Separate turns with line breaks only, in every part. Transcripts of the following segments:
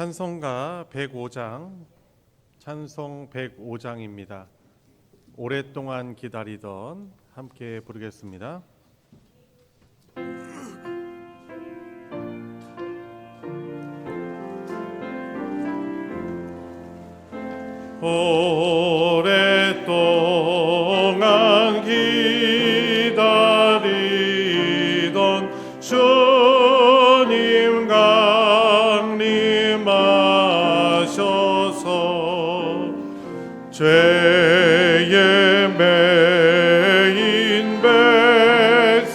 찬송가 105장, 찬송 105장입니다. 오랫동안 기다리던 함께 부르겠습니다. 오랫동안 기다리던 주님 강림하셔서 죄에 매인 백성들을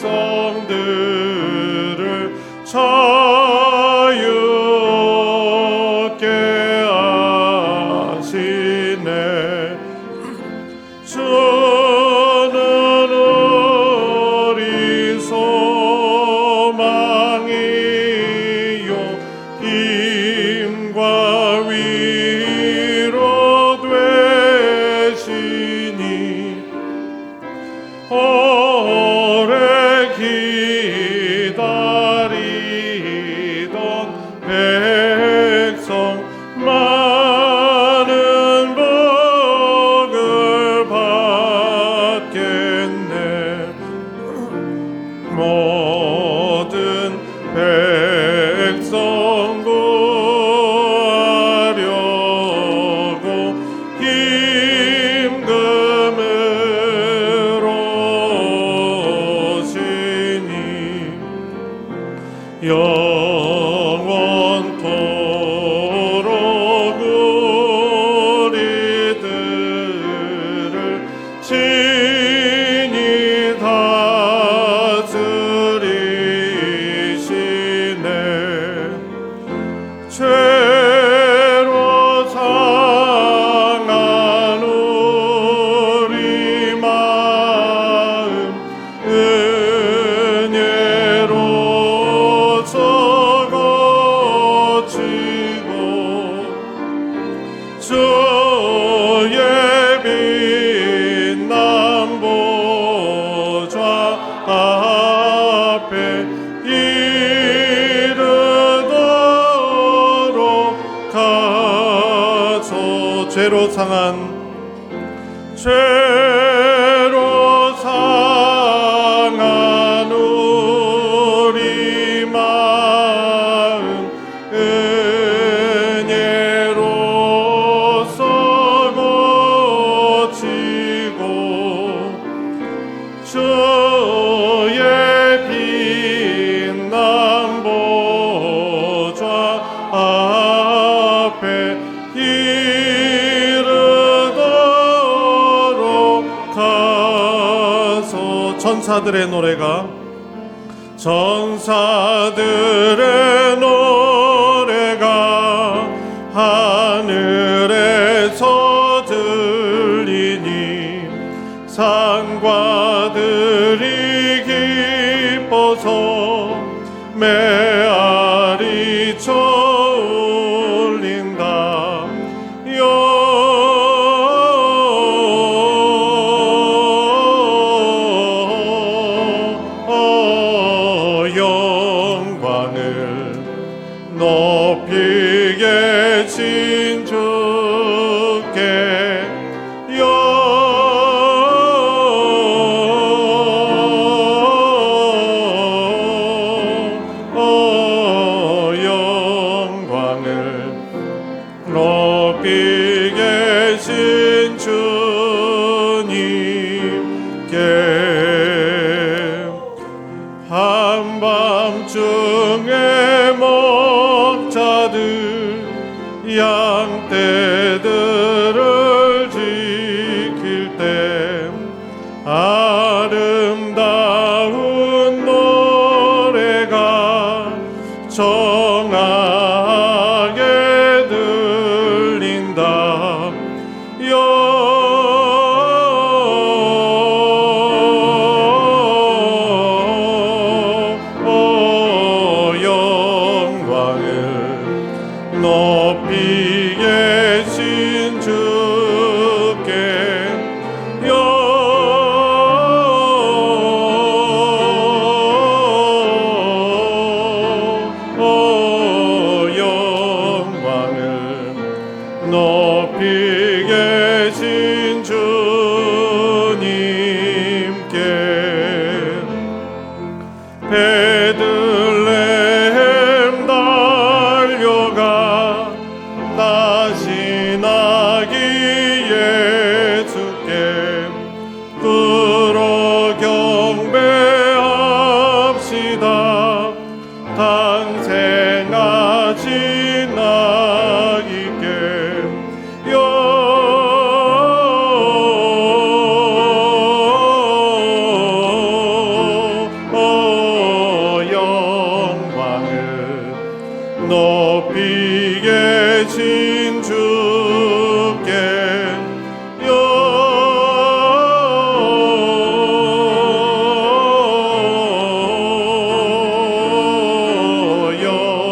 자유롭게 하시네. 주는 우리 소망이요 힘과 위로 되시니 오래 기다리던 백성 많은 복을 받겠네. 모든 백성 구하려고 힘금으로 오시니 영원토록 우리들을 친히 다스리시네. 죄로 상한 우리 마음 은혜로서 고치고 주의 빛난 보좌 앞에 이르도록 가소. 죄로 상한 우리 마음 은혜로서 고치고 주의 빛난 보좌 앞에 이르도록 가소. 천사들의 노래가 하늘에서 들리니 상과들이 기뻐서 메아리 쳐올린다. 영광을 높이 계신 주께 영광을 높이 계신 주님께 한밤중에 목자들 양떼들을 지킬 때 아름다운 노래가 정하게 들린다. 영광을 높이 계신 주께 영광을 높이 계신 주님께 베들레헴 달려가 나시나기 예수께 끌어 경배합시다. 탄생하신 아기께 영광을 높이 계신 주께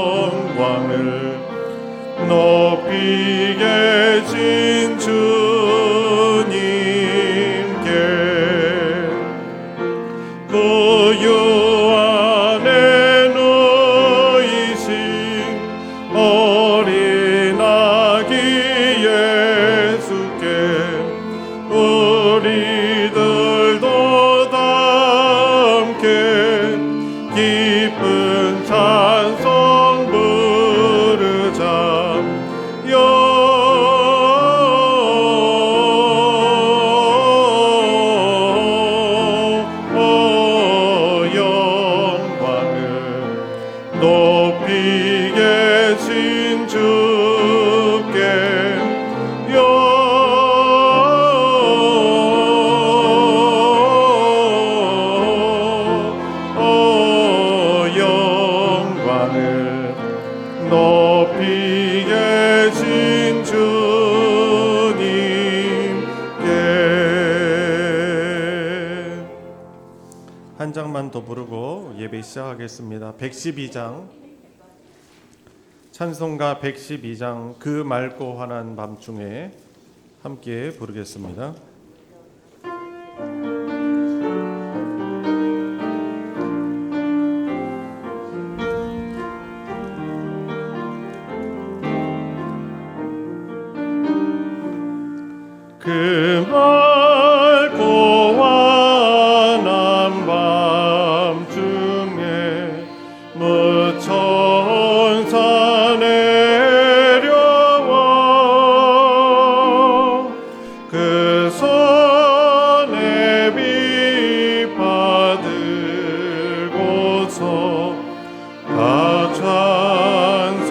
영광을 높이 계신 주님께 그 유 안에 누이신 어린 아기 예수께 우리들도 다 함께 기쁜 찬송 부르자. 영광을 높이 계신 주께 영광을 높이 계신 주님께. 한 장만 더 부르고 예배 시작하겠습니다. 112장 찬송가 112장 그 맑고 환한 밤중에 함께 부르겠습니다. 그 맑고 환한 밤중에 무천사 내려와 그 손에 빛 받들고서 다 찬송하기를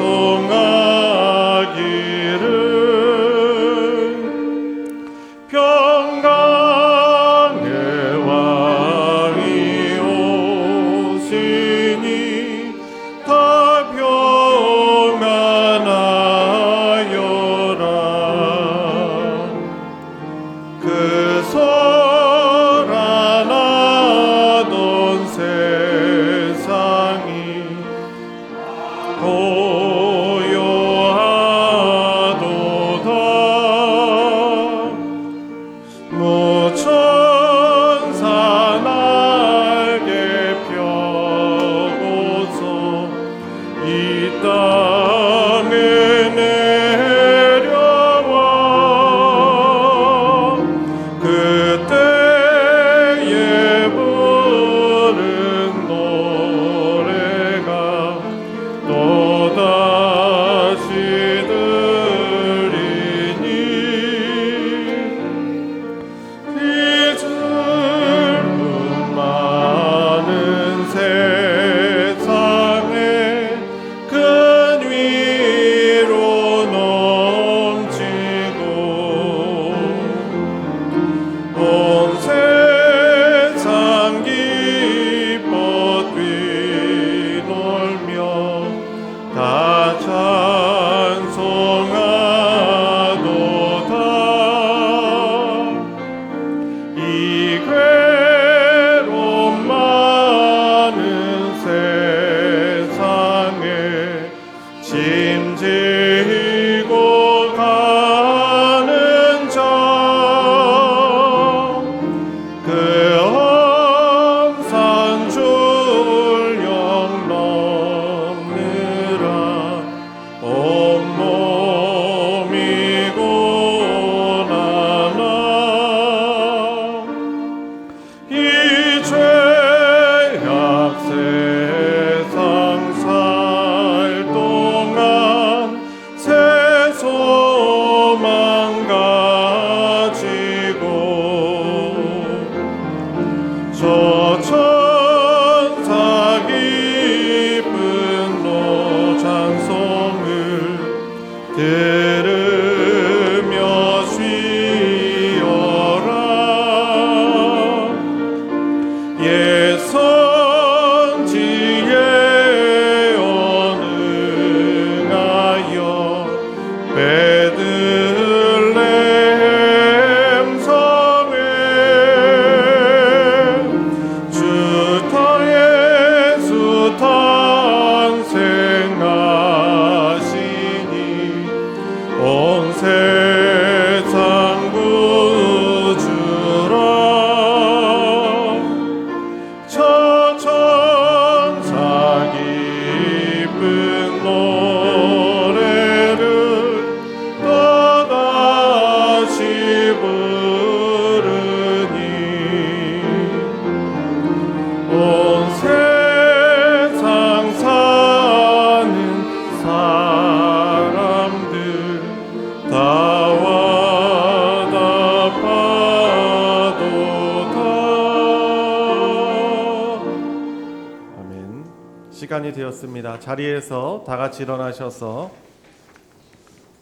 시간이 되었습니다. 자리에서 다 같이 일어나셔서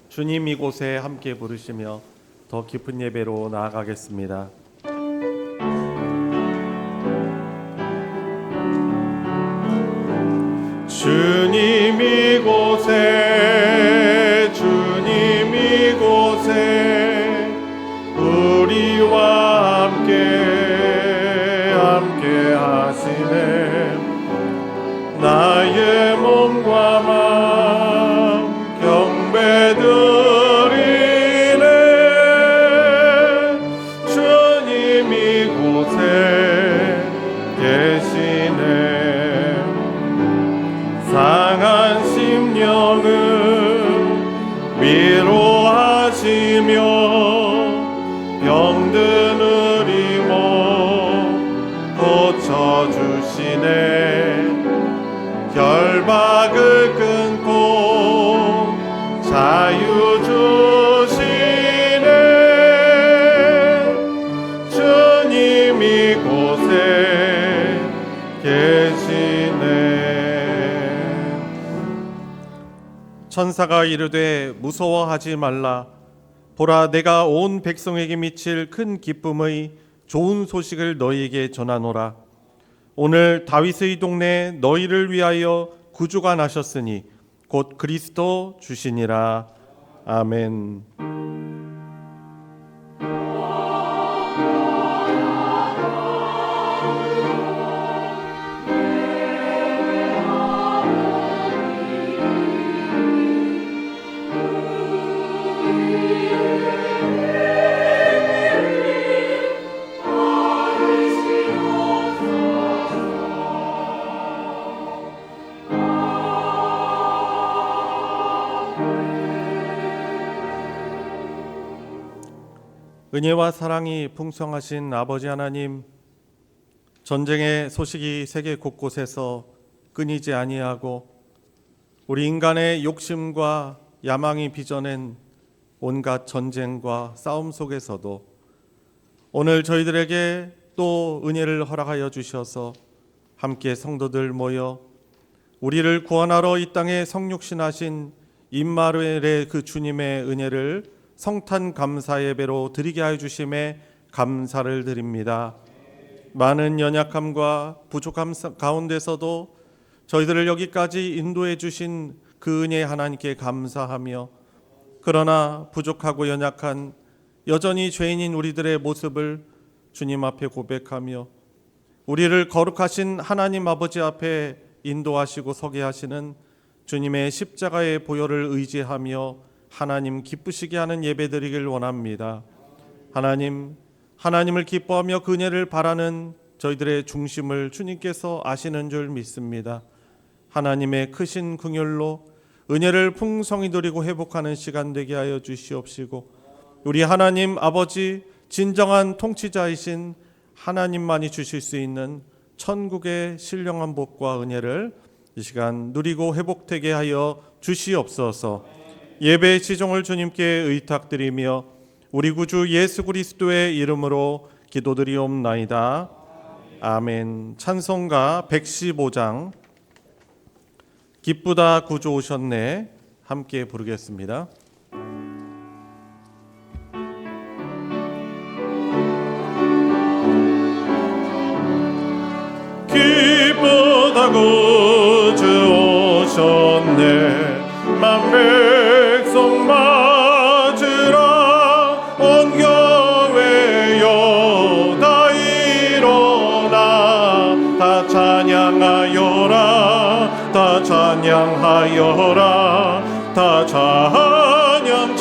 주님 이곳에 함께 부르시며 더 깊은 예배로 나아가겠습니다. 주님 이곳에, 주님 이곳에 우리와 함께 하시네. 나의 몸과 마음 경배드리네. 주님 이곳에 계시네. 상한 심령을 위로하시며 병든 우리 몸 고쳐주시네. 결박을 끊고 자유 주시네. 주님 이곳에 계시네. 천사가 이르되 무서워하지 말라. 보라, 내가 온 백성에게 미칠 큰 기쁨의 좋은 소식을 너희에게 전하노라. 오늘 다윗의 동네에 너희를 위하여 구주가 나셨으니 곧 그리스도 주시니라. 아멘. 은혜와 사랑이 풍성하신 아버지 하나님, 전쟁의 소식이 세계 곳곳에서 끊이지 아니하고 우리 인간의 욕심과 야망이 빚어낸 온갖 전쟁과 싸움 속에서도 오늘 저희들에게 또 은혜를 허락하여 주셔서 함께 성도들 모여 우리를 구원하러 이 땅에 성육신하신 임마누엘의 그 주님의 은혜를 성탄 감사 예배로 드리게 하여 주심에 감사를 드립니다. 많은 연약함과 부족함 가운데서도 저희들을 여기까지 인도해 주신 그 은혜 하나님께 감사하며, 그러나 부족하고 연약한 여전히 죄인인 우리들의 모습을 주님 앞에 고백하며 우리를 거룩하신 하나님 아버지 앞에 인도하시고 서게 하시는 주님의 십자가의 보혈을 의지하며 하나님 기쁘시게 하는 예배드리길 원합니다. 하나님을 기뻐하며 그 은혜를 바라는 저희들의 중심을 주님께서 아시는 줄 믿습니다. 하나님의 크신 긍휼로 은혜를 풍성히 누리고 회복하는 시간 되게 하여 주시옵시고, 우리 하나님 아버지 진정한 통치자이신 하나님만이 주실 수 있는 천국의 신령한 복과 은혜를 이 시간 누리고 회복되게 하여 주시옵소서. 예배의 지종을 주님께 의탁드리며 우리 구주 예수 그리스도의 이름으로 기도드리옵나이다. 아멘. 찬송가 115장 기쁘다 구주 오셨네 함께 부르겠습니다. 기쁘다 구주 오셨네 만 백성 맞으라. 온 교회여 다 일어나 다 찬양하여라. 다 찬양하여라. 다 찬양하여라.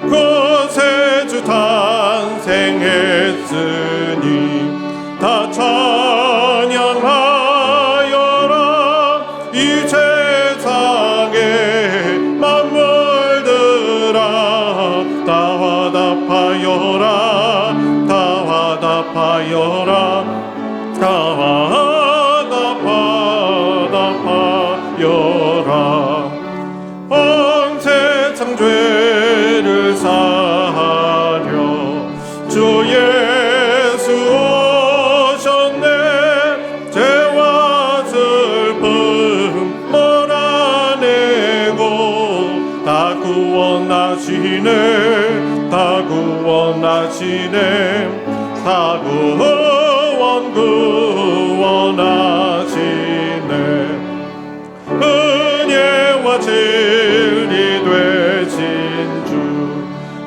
구세주 탄생했으니 다 찬양하여라. 이 세상의 만물들아 다 화답하여라. 다 화답하여라. 다 화답하여라. 온 세상 죄를 사하려 주 예수 오셨네. 구원하시네. 다 구원하시네. 은혜와 진리 되신 주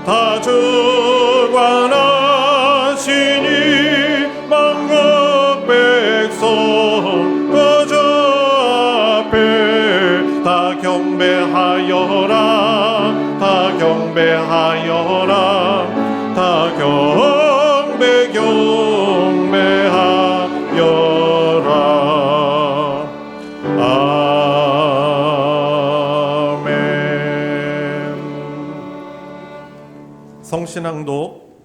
다 주관하시니 만국 백성 그저 앞에 다 경배하여라. 다 경배하여라. 다 경배하여라. 아멘. 성신앙도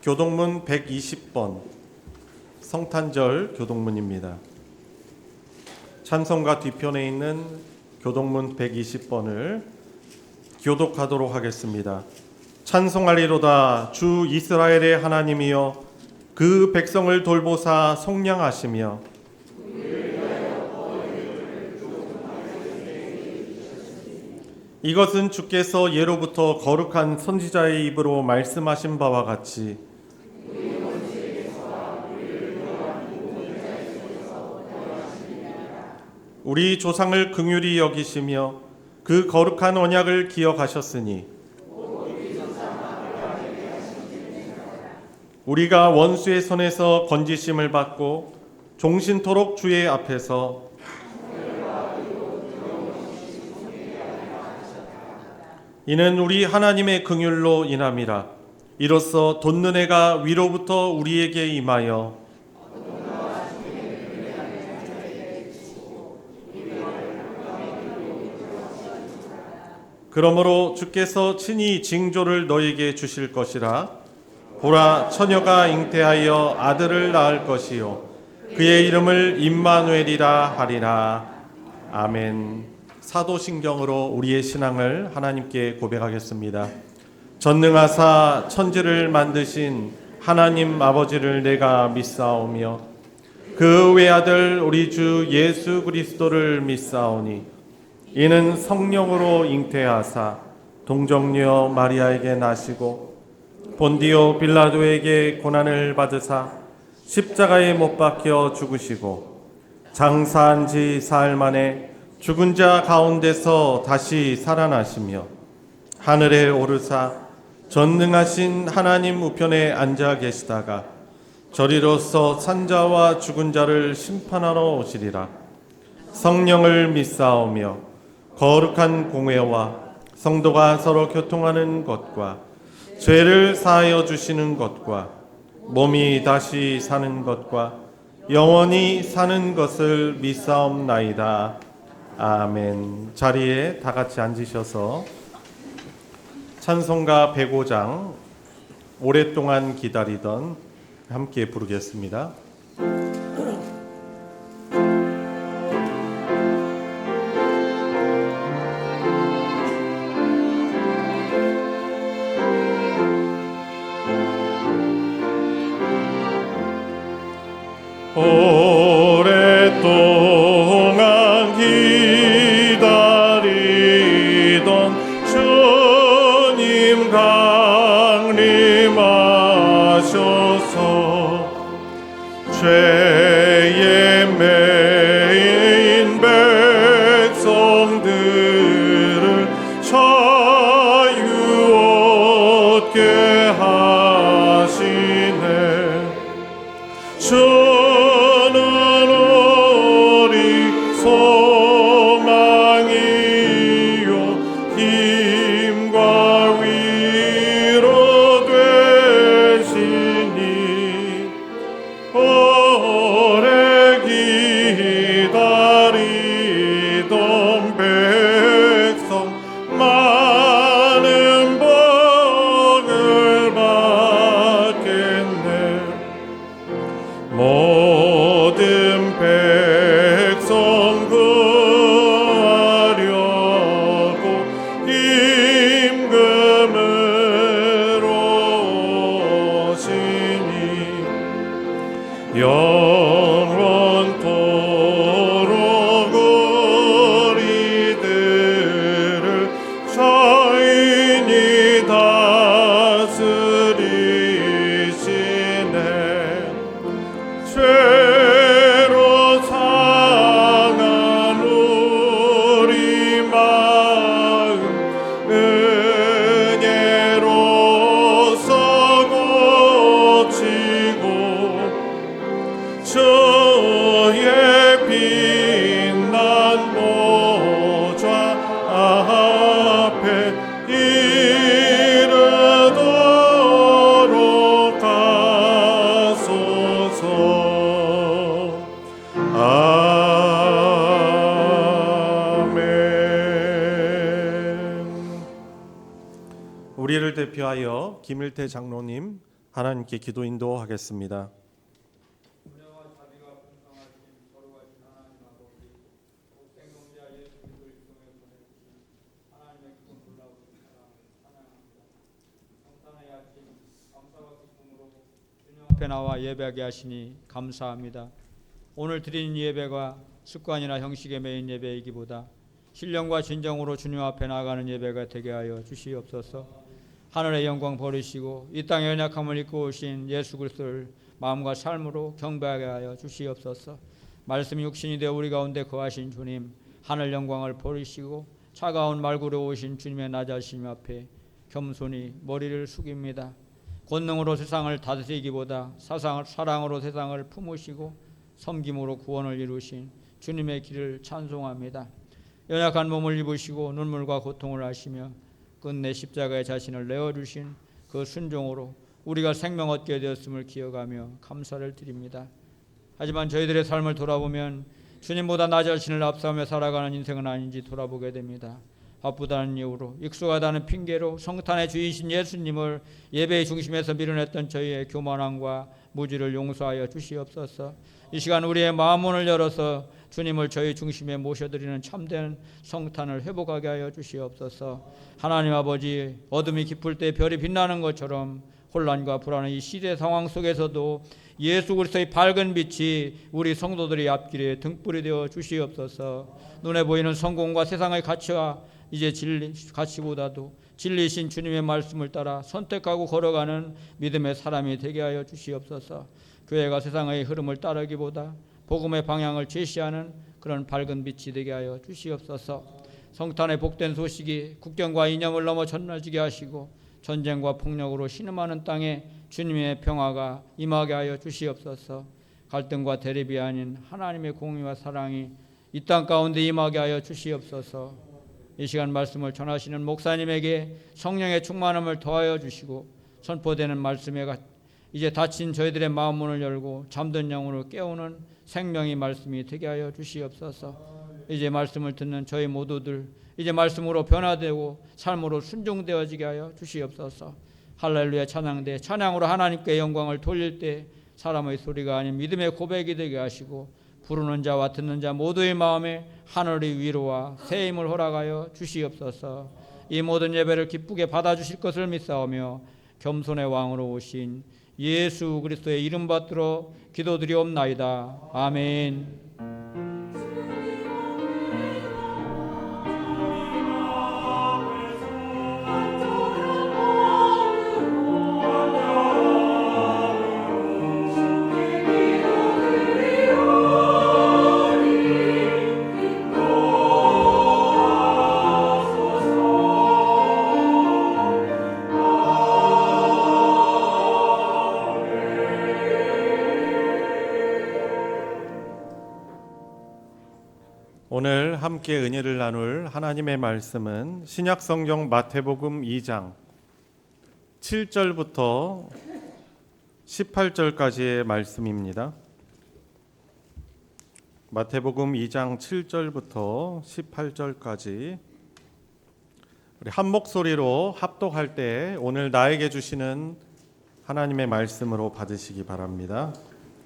교동문 120번 성탄절 교동문입니다. 찬송가 뒤편에 있는 교동문 120번을 교독하도록 하겠습니다. 찬송하리로다 주 이스라엘의 하나님이여 그 백성을 돌보사 속량하시며 이것은 주께서 예로부터 거룩한 선지자의 입으로 말씀하신 바와 같이 우리 조상을 긍휼히 여기시며 그 거룩한 언약을 기억하셨으니 우리가 원수의 손에서 건지심을 받고 종신토록 주의 앞에서 이는 우리 하나님의 긍휼로 인함이라. 이로써 돋는 해가 위로부터 우리에게 임하여 그러므로 주께서 친히 징조를 너에게 주실 것이라. 보라, 처녀가 잉태하여 아들을 낳을 것이요 그의 이름을 임마누엘이라 하리라. 아멘. 사도신경으로 우리의 신앙을 하나님께 고백하겠습니다. 전능하사 천지를 만드신 하나님 아버지를 내가 믿사오며 그 외아들 우리 주 예수 그리스도를 믿사오니 이는 성령으로 잉태하사 동정녀 마리아에게 나시고 본디오 빌라도에게 고난을 받으사 십자가에 못 박혀 죽으시고 장사한 지 사흘 만에 죽은 자 가운데서 다시 살아나시며 하늘에 오르사 전능하신 하나님 우편에 앉아 계시다가 저리로서 산자와 죽은 자를 심판하러 오시리라. 성령을 믿사오며 거룩한 공회와 성도가 서로 교통하는 것과 죄를 사하여 주시는 것과 몸이 다시 사는 것과 영원히 사는 것을 믿사옵나이다. 아멘. 자리에 다 같이 앉으셔서 찬송가 105장 오랫동안 기다리던 함께 부르겠습니다. 오랫동안 기다리던 주님 강림하셔서 죄 우리를 대표하여 김일태 장로님 하나님께 기도 인도하겠습니다.
은혜와 자비가 풍성하신 거룩하신 하나님 아버지, 생명자 예수 그리스도를 통해 보내주신 하나님의 큰 놀라우신 사랑을 찬양합니다. 성탄의 아침 감사와 기쁨으로 주님 앞에 나와 예배하게 하시니 감사합니다. 오늘 드리는 예배가 습관이나 형식에 매인 예배이기보다 신령과 진정으로 주님 앞에 나아가는 예배가 되게 하여 주시옵소서. 하늘의 영광 버리시고 이 땅의 연약함을 입고 오신 예수 그리스도를 마음과 삶으로 경배하게 하여 주시옵소서. 말씀이 육신이 되어 우리 가운데 거하신 주님, 하늘 영광을 버리시고 차가운 말구로 오신 주님의 낮아심 앞에 겸손히 머리를 숙입니다. 권능으로 세상을 다스리기보다 사랑으로 세상을 품으시고 섬김으로 구원을 이루신 주님의 길을 찬송합니다. 연약한 몸을 입으시고 눈물과 고통을 하시며 끝내 십자가에 자신을 내어주신 그 순종으로 우리가 생명 얻게 되었음을 기억하며 감사를 드립니다. 하지만 저희들의 삶을 돌아보면 주님보다 나 자신을 앞서며 살아가는 인생은 아닌지 돌아보게 됩니다. 바쁘다는 이유로, 익숙하다는 핑계로 성탄의 주이신 예수님을 예배의 중심에서 밀어냈던 저희의 교만함과 무지를 용서하여 주시옵소서. 이 시간 우리의 마음문을 열어서 주님을 저희 중심에 모셔드리는 참된 성탄을 회복하게 하여 주시옵소서. 하나님 아버지, 어둠이 깊을 때 별이 빛나는 것처럼 혼란과 불안의 이 시대 상황 속에서도 예수 그리스도의 밝은 빛이 우리 성도들의 앞길에 등불이 되어 주시옵소서. 눈에 보이는 성공과 세상의 가치와 이제 가치보다도 진리신 주님의 말씀을 따라 선택하고 걸어가는 믿음의 사람이 되게 하여 주시옵소서. 교회가 세상의 흐름을 따르기보다 복음의 방향을 제시하는 그런 밝은 빛이 되게 하여 주시옵소서. 성탄의 복된 소식이 국경과 이념을 넘어 전해지게 하시고 전쟁과 폭력으로 신음하는 땅에 주님의 평화가 임하게 하여 주시옵소서. 갈등과 대립이 아닌 하나님의 공의와 사랑이 이 땅 가운데 임하게 하여 주시옵소서. 이 시간 말씀을 전하시는 목사님에게 성령의 충만함을 더하여 주시고 선포되는 말씀에 이제 닫힌 저희들의 마음문을 열고 잠든 영혼을 깨우는 생명의 말씀이 되게 하여 주시옵소서. 이제 말씀을 듣는 저희 모두들 이제 말씀으로 변화되고 삶으로 순종되어지게 하여 주시옵소서. 할렐루야 찬양대 찬양으로 하나님께 영광을 돌릴 때 사람의 소리가 아닌 믿음의 고백이 되게 하시고 부르는 자와 듣는 자 모두의 마음에 하늘의 위로와 새 힘을 허락하여 주시옵소서. 이 모든 예배를 기쁘게 받아주실 것을 믿사오며 겸손의 왕으로 오신 예수 그리스도의 이름 받들어 기도드리옵나이다. 아멘.
오늘 함께 은혜를 나눌 하나님의 말씀은 신약성경 마태복음 2장 7절부터 18절까지의 말씀입니다. 마태복음 2장 7절부터 18절까지 우리 한 목소리로 합독할 때 오늘 나에게 주시는 하나님의 말씀으로 받으시기 바랍니다.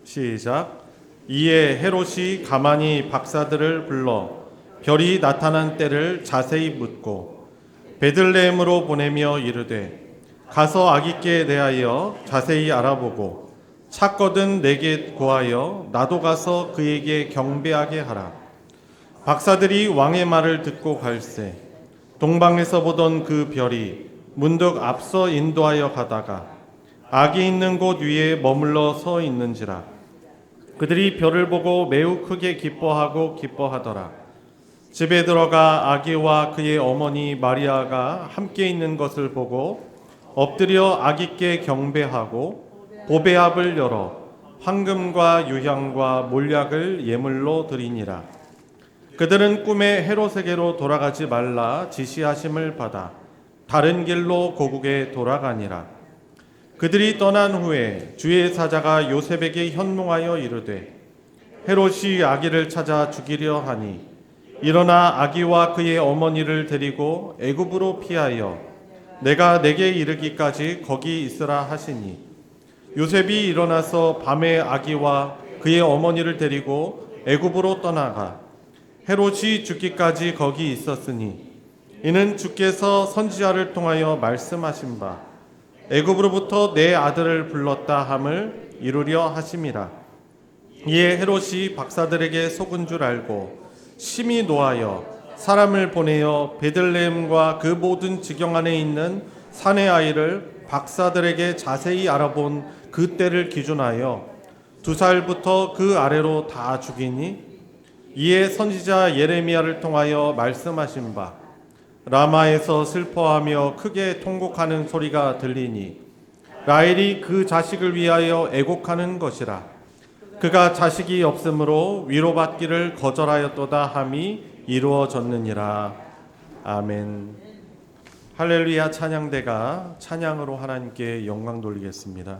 시작. 이에 헤롯이 가만히 박사들을 불러 별이 나타난 때를 자세히 묻고 베들레헴으로 보내며 이르되 가서 아기께 대하여 자세히 알아보고 찾거든 내게 고하여 나도 가서 그에게 경배하게 하라. 박사들이 왕의 말을 듣고 갈새 동방에서 보던 그 별이 문득 앞서 인도하여 가다가 아기 있는 곳 위에 머물러 서 있는지라. 그들이 별을 보고 매우 크게 기뻐하더라. 집에 들어가 아기와 그의 어머니 마리아가 함께 있는 것을 보고 엎드려 아기께 경배하고 보배압을 열어 황금과 유향과 몰약을 예물로 드리니라. 그들은 꿈에 헤롯에게로 돌아가지 말라 지시하심을 받아 다른 길로 고국에 돌아가니라. 그들이 떠난 후에 주의 사자가 요셉에게 현몽하여 이르되 헤롯이 아기를 찾아 죽이려 하니 일어나 아기와 그의 어머니를 데리고 애굽으로 피하여 내가 내게 이르기까지 거기 있으라 하시니 요셉이 일어나서 밤에 아기와 그의 어머니를 데리고 애굽으로 떠나가 헤롯이 죽기까지 거기 있었으니 이는 주께서 선지자를 통하여 말씀하신 바 애굽으로부터 내 아들을 불렀다 함을 이루려 하심이라. 이에 헤롯이 박사들에게 속은 줄 알고 심히 노하여 사람을 보내어 베들레헴과 그 모든 지경 안에 있는 산의 아이를 박사들에게 자세히 알아본 그 때를 기준하여 2살부터 그 아래로 다 죽이니 이에 선지자 예레미야를 통하여 말씀하신 바 라마에서 슬퍼하며 크게 통곡하는 소리가 들리니 라헬이 그 자식을 위하여 애곡하는 것이라. 그가 자식이 없으므로 위로받기를 거절하였도다 함이 이루어졌느니라. 아멘. 할렐루야. 찬양대가 찬양으로 하나님께 영광 돌리겠습니다.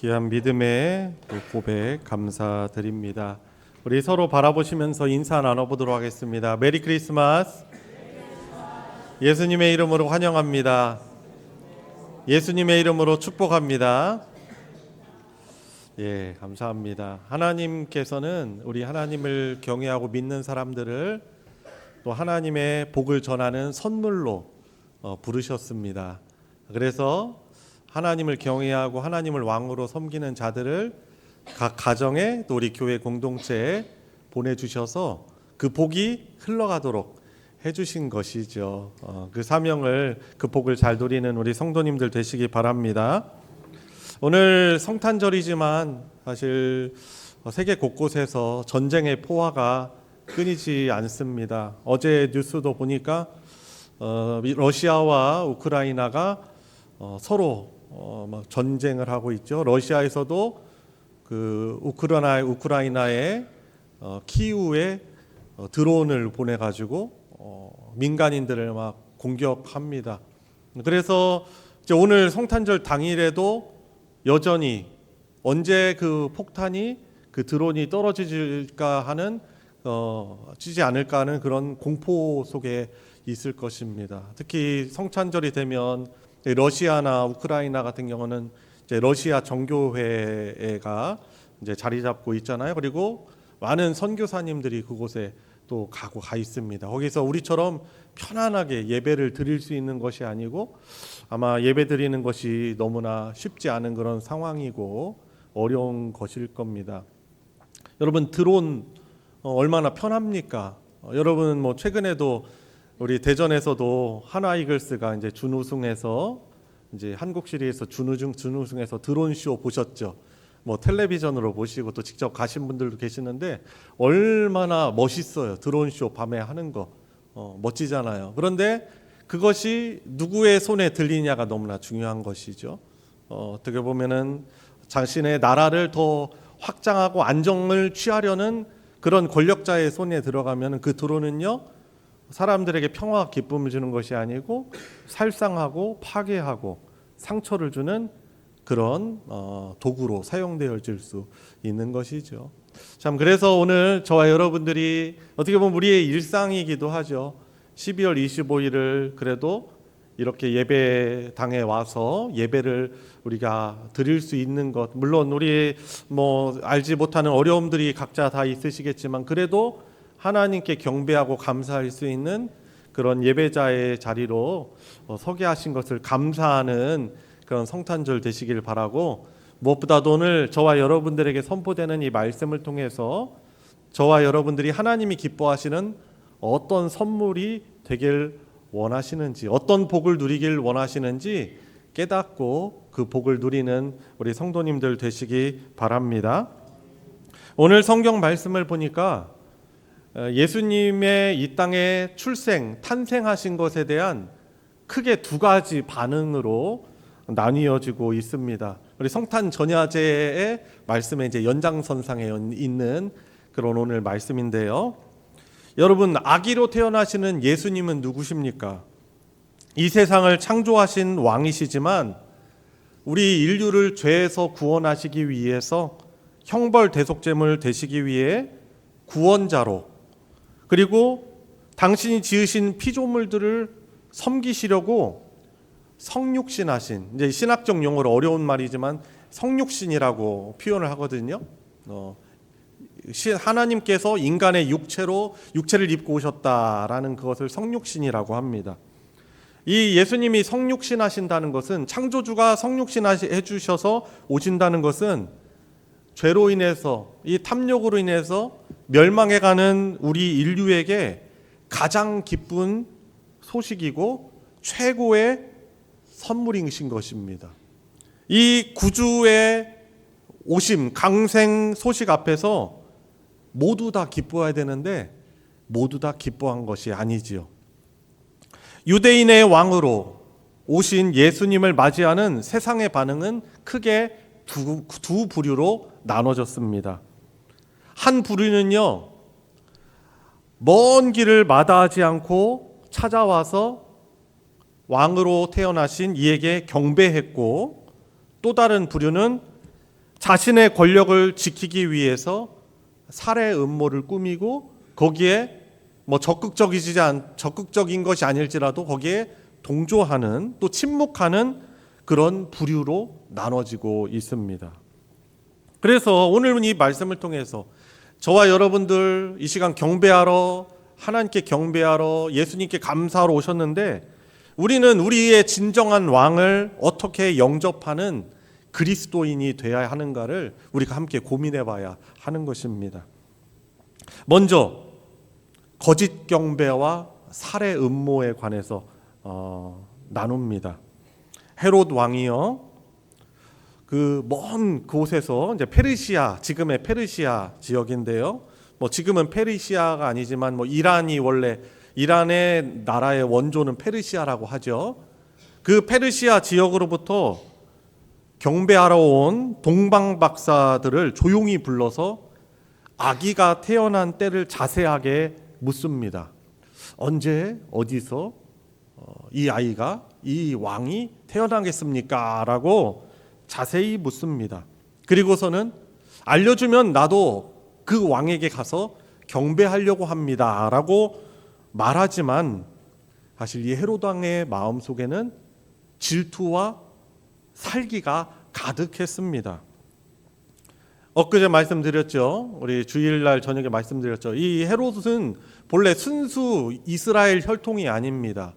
귀한 믿음의 고백 감사드립니다. 우리 서로 바라보시면서 인사 나눠보도록 하겠습니다. 메리 크리스마스. 예수님의 이름으로 환영합니다. 예수님의 이름으로 축복합니다. 예, 감사합니다. 하나님께서는 우리 하나님을 경외하고 믿는 사람들을 또 하나님의 복을 전하는 선물로 부르셨습니다. 그래서 하나님을 경외하고 하나님을 왕으로 섬기는 자들을 각 가정에 또 우리 교회 공동체에 보내주셔서 그 복이 흘러가도록 해주신 것이죠. 그 사명을, 그 복을 잘 누리는 우리 성도님들 되시기 바랍니다. 오늘 성탄절이지만 사실 세계 곳곳에서 전쟁의 포화가 끊이지 않습니다. 어제 뉴스도 보니까 러시아와 우크라이나가 서로 막 전쟁을 하고 있죠. 러시아에서도 그 우크라이나의 키이우에 드론을 보내가지고 민간인들을 막 공격합니다. 그래서 이제 오늘 성탄절 당일에도 여전히 언제 그 폭탄이 그 드론이 떨어질까 하는 지지 않을까 하는 그런 공포 속에 있을 것입니다. 특히 성탄절이 되면 러시아나 우크라이나 같은 경우는 이제 러시아 정교회가 이제 자리 잡고 있잖아요. 그리고 많은 선교사님들이 그곳에 또 가 있습니다. 거기서 우리처럼 편안하게 예배를 드릴 수 있는 것이 아니고 아마 예배 드리는 것이 너무나 쉽지 않은 그런 상황이고 어려운 것일 겁니다. 여러분 드론 얼마나 편합니까? 여러분 뭐 최근에도 우리 대전에서도 하나 이글스가 이제 준우승해서 이제 한국 시리에서 준우승해서 드론 쇼 보셨죠? 뭐 텔레비전으로 보시고 또 직접 가신 분들도 계시는데 얼마나 멋있어요. 드론 쇼 밤에 하는 거 멋지잖아요. 그런데 그것이 누구의 손에 들리냐가 너무나 중요한 것이죠. 어떻게 보면은 자신의 나라를 더 확장하고 안정을 취하려는 그런 권력자의 손에 들어가면 그 드론은요 사람들에게 평화와 기쁨을 주는 것이 아니고 살상하고 파괴하고 상처를 주는 그런 도구로 사용되어질 수 있는 것이죠. 참 그래서 오늘 저와 여러분들이 어떻게 보면 우리의 일상이기도 하죠. 12월 25일을 그래도 이렇게 예배당에 와서 예배를 우리가 드릴 수 있는 것, 물론 우리 뭐 알지 못하는 어려움들이 각자 다 있으시겠지만 그래도 하나님께 경배하고 감사할 수 있는 그런 예배자의 자리로 서게 하신 것을 감사하는 그런 성탄절 되시길 바라고, 무엇보다도 오늘 저와 여러분들에게 선포되는 이 말씀을 통해서 저와 여러분들이 하나님이 기뻐하시는 어떤 선물이 되길 원하시는지, 어떤 복을 누리길 원하시는지 깨닫고 그 복을 누리는 우리 성도님들 되시기 바랍니다. 오늘 성경 말씀을 보니까 예수님의 이 땅에 탄생하신 것에 대한 크게 두 가지 반응으로 나뉘어지고 있습니다. 우리 성탄 전야제의 말씀에 이제 연장선상에 있는 그런 오늘 말씀인데요. 여러분, 아기로 태어나시는 예수님은 누구십니까? 이 세상을 창조하신 왕이시지만 우리 인류를 죄에서 구원하시기 위해서 형벌 대속제물 되시기 위해 구원자로, 그리고 당신이 지으신 피조물들을 섬기시려고 성육신하신, 이제 신학적 용어로 어려운 말이지만 성육신이라고 표현을 하거든요. 하나님께서 인간의 육체를 입고 오셨다라는 그것을 성육신이라고 합니다. 이 예수님이 성육신하신다는 것은, 창조주가 성육신해 주셔서 오신다는 것은 죄로 인해서, 이 탐욕으로 인해서 멸망해가는 우리 인류에게 가장 기쁜 소식이고 최고의 선물이신 것입니다. 이 구주의 오심, 강생 소식 앞에서 모두 다 기뻐해야 되는데 모두 다 기뻐한 것이 아니지요. 유대인의 왕으로 오신 예수님을 맞이하는 세상의 반응은 크게 두 부류로 나눠졌습니다. 한 부류는요, 먼 길을 마다하지 않고 찾아와서 왕으로 태어나신 이에게 경배했고, 또 다른 부류는 자신의 권력을 지키기 위해서 살해 음모를 꾸미고 거기에 뭐 적극적인 것이 아닐지라도 거기에 동조하는, 또 침묵하는 그런 부류로 나눠지고 있습니다. 그래서 오늘 이 말씀을 통해서 저와 여러분들 이 시간 경배하러, 하나님께 경배하러, 예수님께 감사하러 오셨는데 우리는 우리의 진정한 왕을 어떻게 영접하는 그리스도인이 되어야 하는가를 우리가 함께 고민해 봐야 하는 것입니다. 먼저 거짓 경배와 살해 음모에 관해서 나눕니다. 헤롯 왕이요, 그 먼 곳에서 이제 페르시아, 지금의 페르시아 지역인데요. 뭐 지금은 페르시아가 아니지만 뭐 이란이 원래 이란의 나라의 원조는 페르시아라고 하죠. 그 페르시아 지역으로부터 경배하러 온 동방 박사들을 조용히 불러서 아기가 태어난 때를 자세하게 묻습니다. 언제 어디서 이 아이가 이 왕이 태어나겠습니까? 라고 자세히 묻습니다. 그리고서는 알려주면 나도 그 왕에게 가서 경배하려고 합니다 라고 말하지만 사실 이 헤롯 왕의 마음속에는 질투와 살기가 가득했습니다. 엊그제 말씀드렸죠. 우리 주일날 저녁에 말씀드렸죠. 이 헤롯은 본래 순수 이스라엘 혈통이 아닙니다.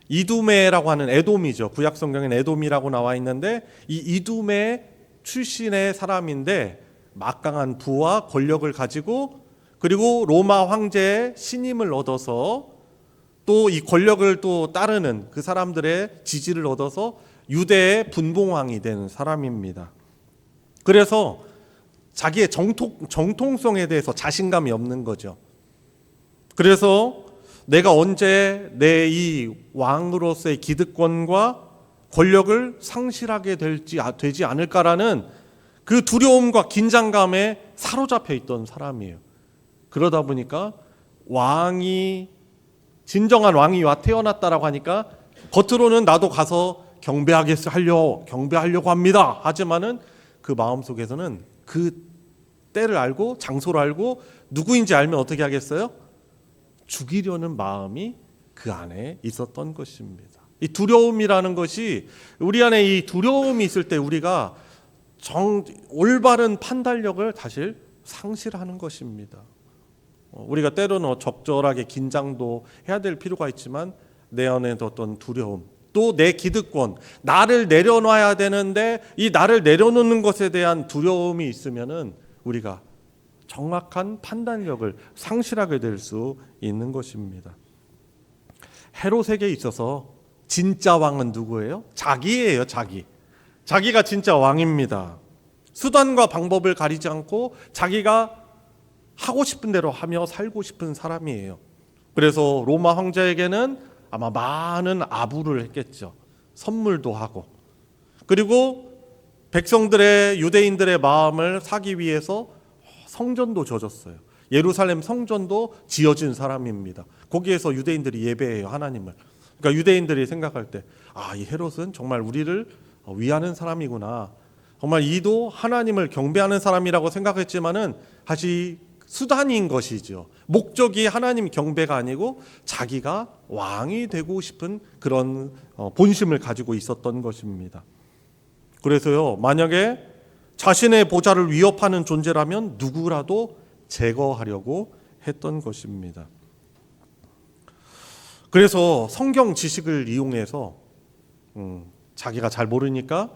이두메라고 하는 에돔이죠. 구약 성경엔 에돔이라고 나와 있는데 이 이두메 출신의 사람인데 막강한 부와 권력을 가지고 그리고 로마 황제의 신임을 얻어서 또 이 권력을 또 따르는 그 사람들의 지지를 얻어서 유대의 분봉왕이 된 사람입니다. 그래서 자기의 정통성에 대해서 자신감이 없는 거죠. 그래서 내가 언제 내 이 왕으로서의 기득권과 권력을 상실하게 되지 않을까라는 그 두려움과 긴장감에 사로잡혀 있던 사람이에요. 그러다 보니까 진정한 왕이 태어났다라고 하니까 겉으로는 나도 가서 경배하려고 합니다. 하지만은 그 마음속에서는 그 때를 알고 장소를 알고 누구인지 알면 어떻게 하겠어요? 죽이려는 마음이 그 안에 있었던 것입니다. 이 두려움이라는 것이 우리 안에 이 두려움이 있을 때 우리가 올바른 판단력을 사실 상실하는 것입니다. 우리가 때로는 적절하게 긴장도 해야 될 필요가 있지만 내 안에 어떤 두려움 또 내 기득권 나를 내려놔야 되는데 이 나를 내려놓는 것에 대한 두려움이 있으면은 우리가 정확한 판단력을 상실하게 될 수 있는 것입니다. 헤롯에게 있어서 진짜 왕은 누구예요? 자기예요. 자기가 진짜 왕입니다. 수단과 방법을 가리지 않고 자기가 하고 싶은 대로 하며 살고 싶은 사람이에요. 그래서 로마 황제에게는 아마 많은 아부를 했겠죠. 선물도 하고. 그리고 백성들의 유대인들의 마음을 사기 위해서 성전도 져줬어요. 예루살렘 성전도 지어진 사람입니다. 거기에서 유대인들이 예배해요, 하나님을. 그러니까 유대인들이 생각할 때 이 헤롯은 정말 우리를 위하는 사람이구나. 정말 이도 하나님을 경배하는 사람이라고 생각했지만은 사실 수단인 것이죠. 목적이 하나님 경배가 아니고 자기가 왕이 되고 싶은 그런 본심을 가지고 있었던 것입니다. 그래서요, 만약에 자신의 보좌를 위협하는 존재라면 누구라도 제거하려고 했던 것입니다. 그래서 성경 지식을 이용해서 자기가 잘 모르니까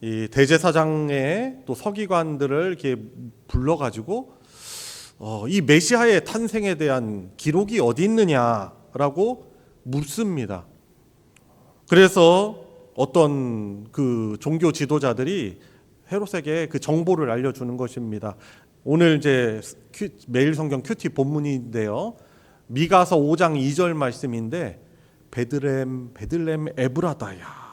이 대제사장의 또 서기관들을 이렇게 불러가지고 이 메시아의 탄생에 대한 기록이 어디 있느냐라고 묻습니다. 그래서 어떤 그 종교 지도자들이 헤롯에게 그 정보를 알려주는 것입니다. 오늘 이제 매일 성경 큐티 본문인데요. 미가서 5장 2절 말씀인데 베들레헴 에브라다야.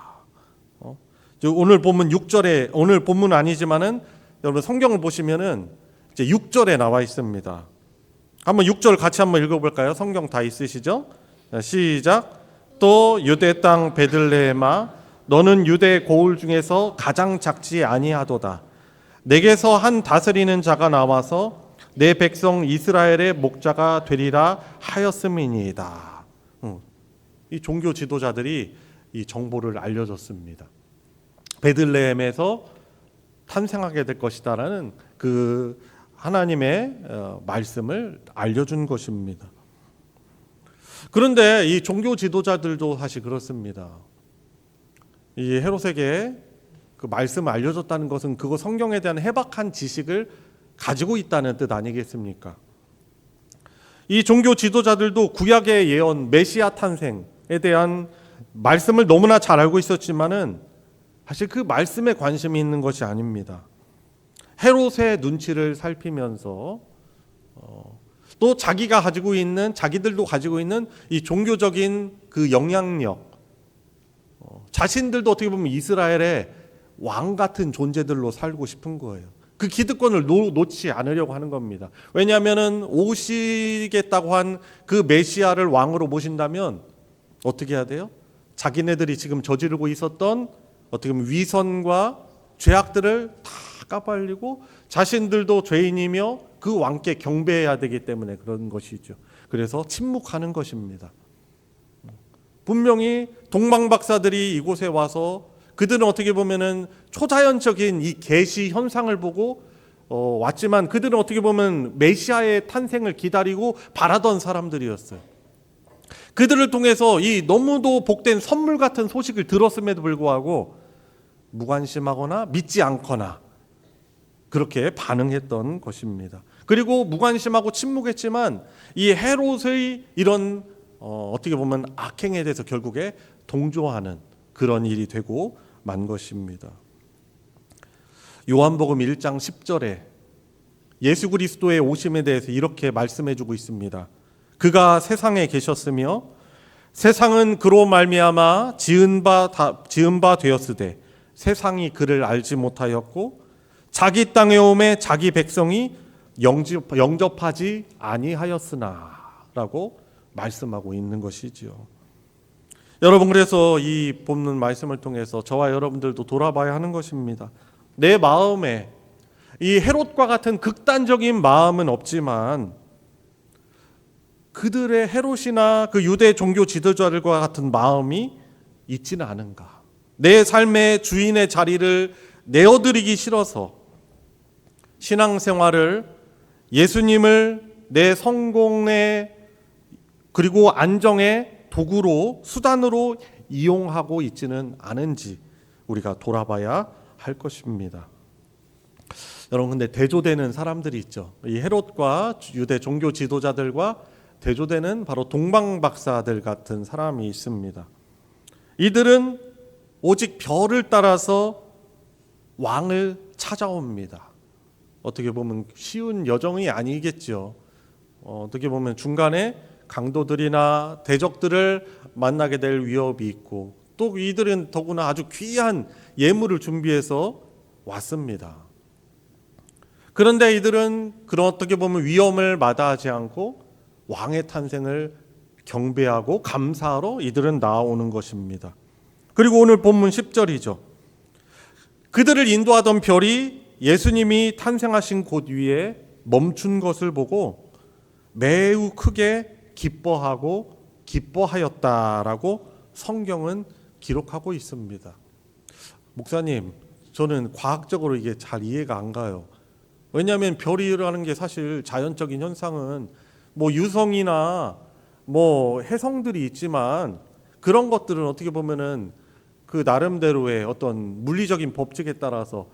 오늘 본문 6절에 오늘 본문 아니지만은 여러분 성경을 보시면은 이제 6절에 나와 있습니다. 한번 6절 같이 한번 읽어볼까요? 성경 다 있으시죠? 시작. 또 유대 땅 베들레헴아 너는 유대 고을 중에서 가장 작지 아니하도다. 내게서 한 다스리는 자가 나와서 내 백성 이스라엘의 목자가 되리라 하였음이니이다. 이 종교 지도자들이 이 정보를 알려줬습니다. 베들레헴에서 탄생하게 될 것이다라는 그 하나님의 말씀을 알려준 것입니다. 그런데 이 종교 지도자들도 사실 그렇습니다. 이 헤롯에게 그 말씀을 알려줬다는 것은 그거 성경에 대한 해박한 지식을 가지고 있다는 뜻 아니겠습니까? 이 종교 지도자들도 구약의 예언 메시아 탄생에 대한 말씀을 너무나 잘 알고 있었지만은 사실 그 말씀에 관심이 있는 것이 아닙니다. 헤롯의 눈치를 살피면서 또 자기들도 가지고 있는 이 종교적인 그 영향력, 자신들도 어떻게 보면 이스라엘의 왕 같은 존재들로 살고 싶은 거예요. 그 기득권을 놓지 않으려고 하는 겁니다. 왜냐하면은 오시겠다고 한 그 메시아를 왕으로 모신다면 어떻게 해야 돼요? 자기네들이 지금 저지르고 있었던 어떻게 보면 위선과 죄악들을 다 까발리고 자신들도 죄인이며 그 왕께 경배해야 되기 때문에 그런 것이죠. 그래서 침묵하는 것입니다. 분명히 동방박사들이 이곳에 와서 그들은 어떻게 보면은 초자연적인 이 계시 현상을 보고 왔지만 그들은 어떻게 보면 메시아의 탄생을 기다리고 바라던 사람들이었어요. 그들을 통해서 이 너무도 복된 선물 같은 소식을 들었음에도 불구하고 무관심하거나 믿지 않거나 그렇게 반응했던 것입니다. 그리고 무관심하고 침묵했지만 이 헤롯의 이런 어떻게 보면 악행에 대해서 결국에 동조하는 그런 일이 되고 만 것입니다. 요한복음 1장 10절에 예수 그리스도의 오심에 대해서 이렇게 말씀해주고 있습니다. 그가 세상에 계셨으며 세상은 그로 말미암아 지은 바 되었으되 세상이 그를 알지 못하였고 자기 땅에 오매 자기 백성이 영접하지 아니하였으나 라고 말씀하고 있는 것이지요. 여러분, 그래서 이 본문 말씀을 통해서 저와 여러분들도 돌아봐야 하는 것입니다. 내 마음에 이 헤롯과 같은 극단적인 마음은 없지만 그들의 헤롯이나 그 유대 종교 지도자들과 같은 마음이 있지는 않은가. 내 삶의 주인의 자리를 내어드리기 싫어서 신앙생활을 예수님을 내 성공의 그리고 안정의 도구로 수단으로 이용하고 있지는 않은지 우리가 돌아봐야 할 것입니다. 여러분, 근데 대조되는 사람들이 있죠. 이 헤롯과 유대 종교 지도자들과 대조되는 바로 동방박사들 같은 사람이 있습니다. 이들은 오직 별을 따라서 왕을 찾아옵니다. 어떻게 보면 쉬운 여정이 아니겠죠. 어떻게 보면 중간에 강도들이나 대적들을 만나게 될 위협이 있고 또 이들은 더구나 아주 귀한 예물을 준비해서 왔습니다. 그런데 이들은 그런 어떻게 보면 위험을 마다하지 않고 왕의 탄생을 경배하고 감사하러 이들은 나아오는 것입니다. 그리고 오늘 본문 10절이죠. 그들을 인도하던 별이 예수님이 탄생하신 곳 위에 멈춘 것을 보고 매우 크게 기뻐하고 기뻐하였다라고 성경은 기록하고 있습니다. 목사님, 저는 과학적으로 이게 잘 이해가 안 가요. 왜냐하면 별이라는 게 사실 자연적인 현상은 뭐 유성이나 뭐 해성들이 있지만 그런 것들은 어떻게 보면은 그 나름대로의 어떤 물리적인 법칙에 따라서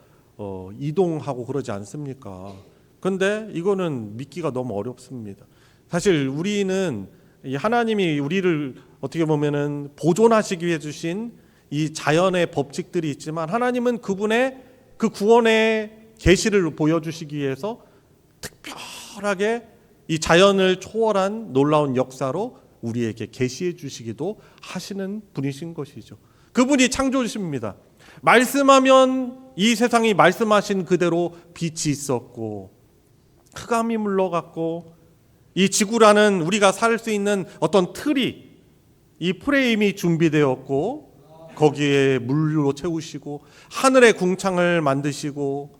이동하고 그러지 않습니까? 근데 이거는 믿기가 너무 어렵습니다. 사실 우리는 이 하나님이 우리를 어떻게 보면은 보존하시기 위해 주신 이 자연의 법칙들이 있지만 하나님은 그분의 그 구원의 계시를 보여주시기 위해서 특별하게 이 자연을 초월한 놀라운 역사로 우리에게 계시해 주시기도 하시는 분이신 것이죠. 그분이 창조주십니다. 말씀하면 이 세상이 말씀하신 그대로 빛이 있었고 흑암이 물러갔고 이 지구라는 우리가 살 수 있는 어떤 틀이 이 프레임이 준비되었고 거기에 물로 채우시고 하늘의 궁창을 만드시고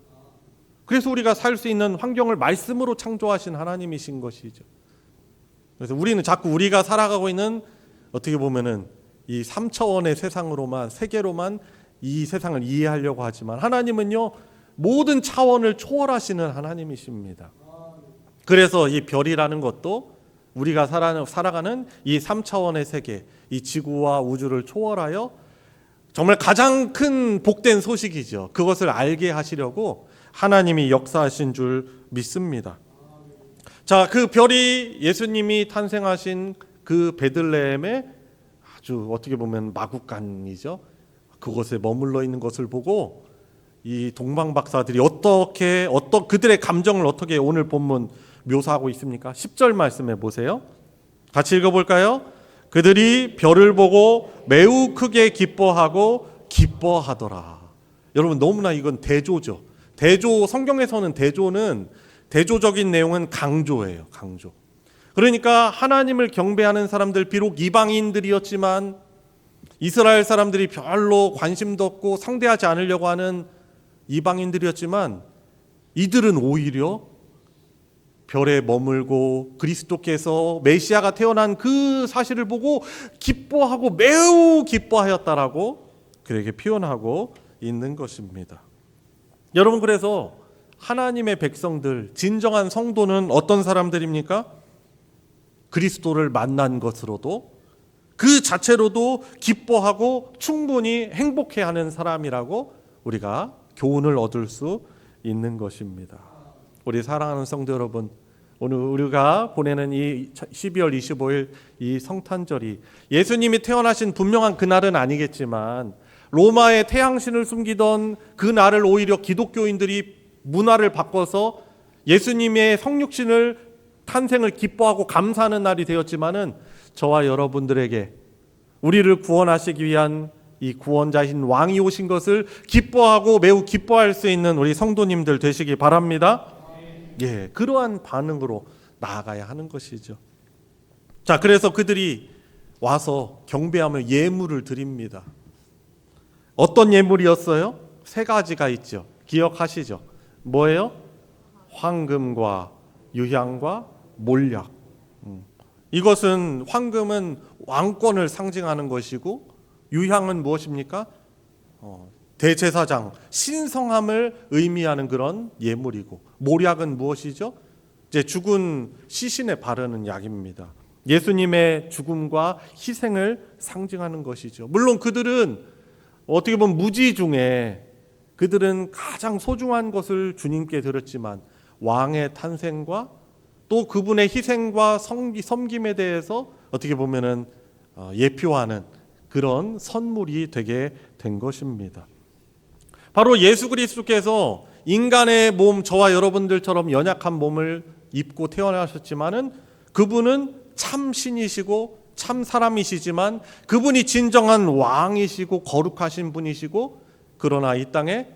그래서 우리가 살 수 있는 환경을 말씀으로 창조하신 하나님이신 것이죠. 그래서 우리는 자꾸 우리가 살아가고 있는 어떻게 보면은 이 3차원의 세상으로만 세계로만 이 세상을 이해하려고 하지만 하나님은요 모든 차원을 초월하시는 하나님이십니다. 그래서 이 별이라는 것도 우리가 살아가는 이 3차원의 세계, 이 지구와 우주를 초월하여 정말 가장 큰 복된 소식이죠. 그것을 알게 하시려고 하나님이 역사하신 줄 믿습니다. 자, 그 별이 예수님이 탄생하신 그 베들레헴의 아주 어떻게 보면 마구간이죠. 그곳에 머물러 있는 것을 보고 이 동방 박사들이 그들의 감정을 어떻게 오늘 본문 묘사하고 있습니까? 10절 말씀해 보세요. 같이 읽어볼까요? 그들이 별을 보고 매우 크게 기뻐하더라. 여러분, 너무나 이건 대조죠. 성경에서는 대조적인 내용은 강조예요. 강조. 그러니까 하나님을 경배하는 사람들, 비록 이방인들이었지만 이스라엘 사람들이 별로 관심도 없고 상대하지 않으려고 하는 이방인들이었지만 이들은 오히려 별에 머물고 그리스도께서 메시아가 태어난 그 사실을 보고 기뻐하고 매우 기뻐하였다라고 그에게 표현하고 있는 것입니다. 여러분, 그래서 하나님의 백성들, 진정한 성도는 어떤 사람들입니까? 그리스도를 만난 것으로도 그 자체로도 기뻐하고 충분히 행복해하는 사람이라고 우리가 교훈을 얻을 수 있는 것입니다. 우리 사랑하는 성도 여러분, 오늘 우리가 보내는 이 12월 25일 이 성탄절이 예수님이 태어나신 분명한 그날은 아니겠지만 로마의 태양신을 숨기던 그 날을 오히려 기독교인들이 문화를 바꿔서 예수님의 성육신을 탄생을 기뻐하고 감사하는 날이 되었지만은 저와 여러분들에게 우리를 구원하시기 위한 이 구원자신 왕이 오신 것을 기뻐하고 매우 기뻐할 수 있는 우리 성도님들 되시기 바랍니다. 예, 그러한 반응으로 나아가야 하는 것이죠. 자, 그래서 그들이 와서 경배하며 예물을 드립니다. 어떤 예물이었어요? 세 가지가 있죠. 기억하시죠? 뭐예요? 황금과 유향과 몰약. 이것은 황금은 왕권을 상징하는 것이고 유향은 무엇입니까? 대제사장, 신성함을 의미하는 그런 예물이고 몰약은 무엇이죠? 이제 죽은 시신에 바르는 약입니다. 예수님의 죽음과 희생을 상징하는 것이죠. 물론 그들은 어떻게 보면 무지 중에 그들은 가장 소중한 것을 주님께 드렸지만 왕의 탄생과 또 그분의 희생과 섬김에 대해서 어떻게 보면은 예표하는 그런 선물이 되게 된 것입니다. 바로 예수 그리스도께서 인간의 몸, 저와 여러분들처럼 연약한 몸을 입고 태어나셨지만은 그분은 참 신이시고 참 사람이시지만 그분이 진정한 왕이시고 거룩하신 분이시고 그러나 이 땅에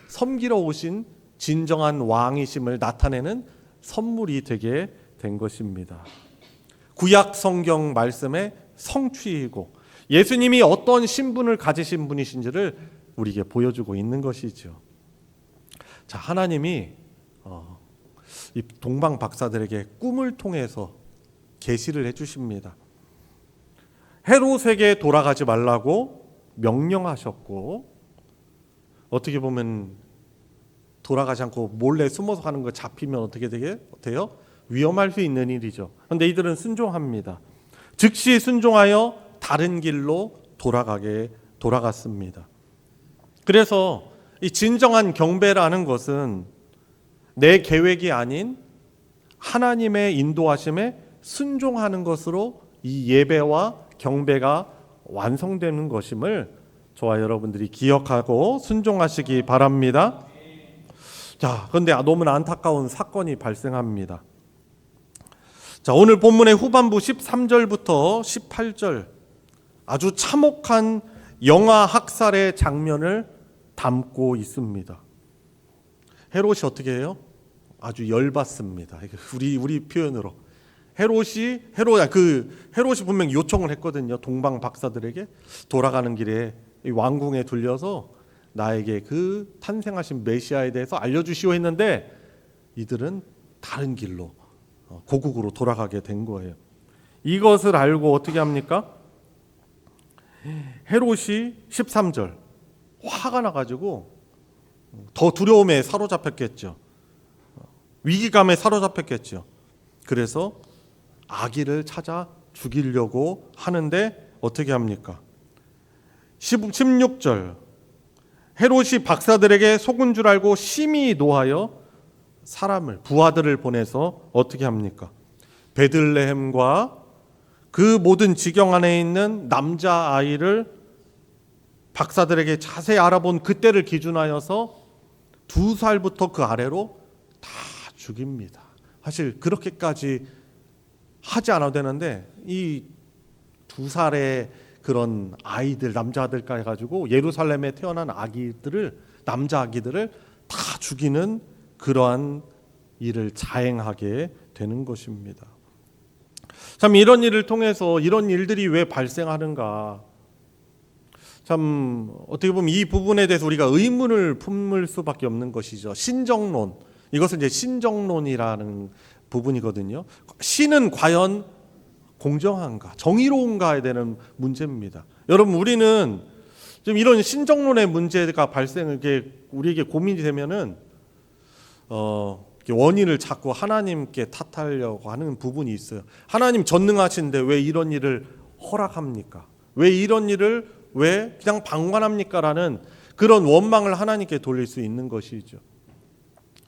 섬기러 오신 진정한 왕이심을 나타내는 선물이 되게 된 것입니다. 구약 성경 말씀의 성취이고 예수님이 어떤 신분을 가지신 분이신지를 우리에게 보여주고 있는 것이죠. 자, 하나님이 이 동방 박사들에게 꿈을 통해서 계시를 해주십니다. 헤롯에게 돌아가지 말라고 명령하셨고 어떻게 보면 돌아가지 않고 몰래 숨어서 가는 거 잡히면 어떻게 돼요? 위험할 수 있는 일이죠. 그런데 이들은 순종합니다. 즉시 순종하여 다른 길로 돌아갔습니다. 그래서 이 진정한 경배라는 것은 내 계획이 아닌 하나님의 인도하심에 순종하는 것으로 이 예배와 경배가 완성되는 것임을 저와 여러분들이 기억하고 순종하시기 바랍니다. 자, 그런데 너무나 안타까운 사건이 발생합니다. 자, 오늘 본문의 후반부 13절부터 18절 아주 참혹한 영아 학살의 장면을 담고 있습니다. 헤롯이 어떻게 해요? 아주 열받습니다. 우리 표현으로 헤롯이 분명 요청을 했거든요. 동방 박사들에게 돌아가는 길에 이 왕궁에 들려서 나에게 그 탄생하신 메시아에 대해서 알려주시오 했는데 이들은 다른 길로 고국으로 돌아가게 된 거예요. 이것을 알고 어떻게 합니까? 헤롯이 13절 화가 나가지고 더 두려움에 사로잡혔겠죠. 위기감에 사로잡혔겠죠. 그래서 아기를 찾아 죽이려고 하는데 어떻게 합니까? 16절 헤롯이 박사들에게 속은 줄 알고 심히 노하여 사람을 부하들을 보내서 어떻게 합니까? 베들레헴과 그 모든 지경 안에 있는 남자 아이를 박사들에게 자세히 알아본 그때를 기준하여서 2살부터 그 아래로 다 죽입니다. 사실 그렇게까지 하지 않아도 되는데 이 2살의 그런 아이들, 남자아들까지 해가지고 예루살렘에 태어난 아기들을, 남자 아기들을 다 죽이는 그러한 일을 자행하게 되는 것입니다. 참 이런 일을 통해서 이런 일들이 왜 발생하는가? 참 어떻게 보면 이 부분에 대해서 우리가 의문을 품을 수밖에 없는 것이죠. 신정론, 이것은 이제 신정론이라는 부분이거든요. 신은 과연 공정한가, 정의로운가에 대한 문제입니다. 여러분, 우리는 좀 이런 신정론의 문제가 우리에게 고민이 되면은 원인을 자꾸 하나님께 탓하려고 하는 부분이 있어요. 하나님 전능하신데 왜 이런 일을 허락합니까? 왜 이런 일을 왜 그냥 방관합니까? 라는 그런 원망을 하나님께 돌릴 수 있는 것이죠.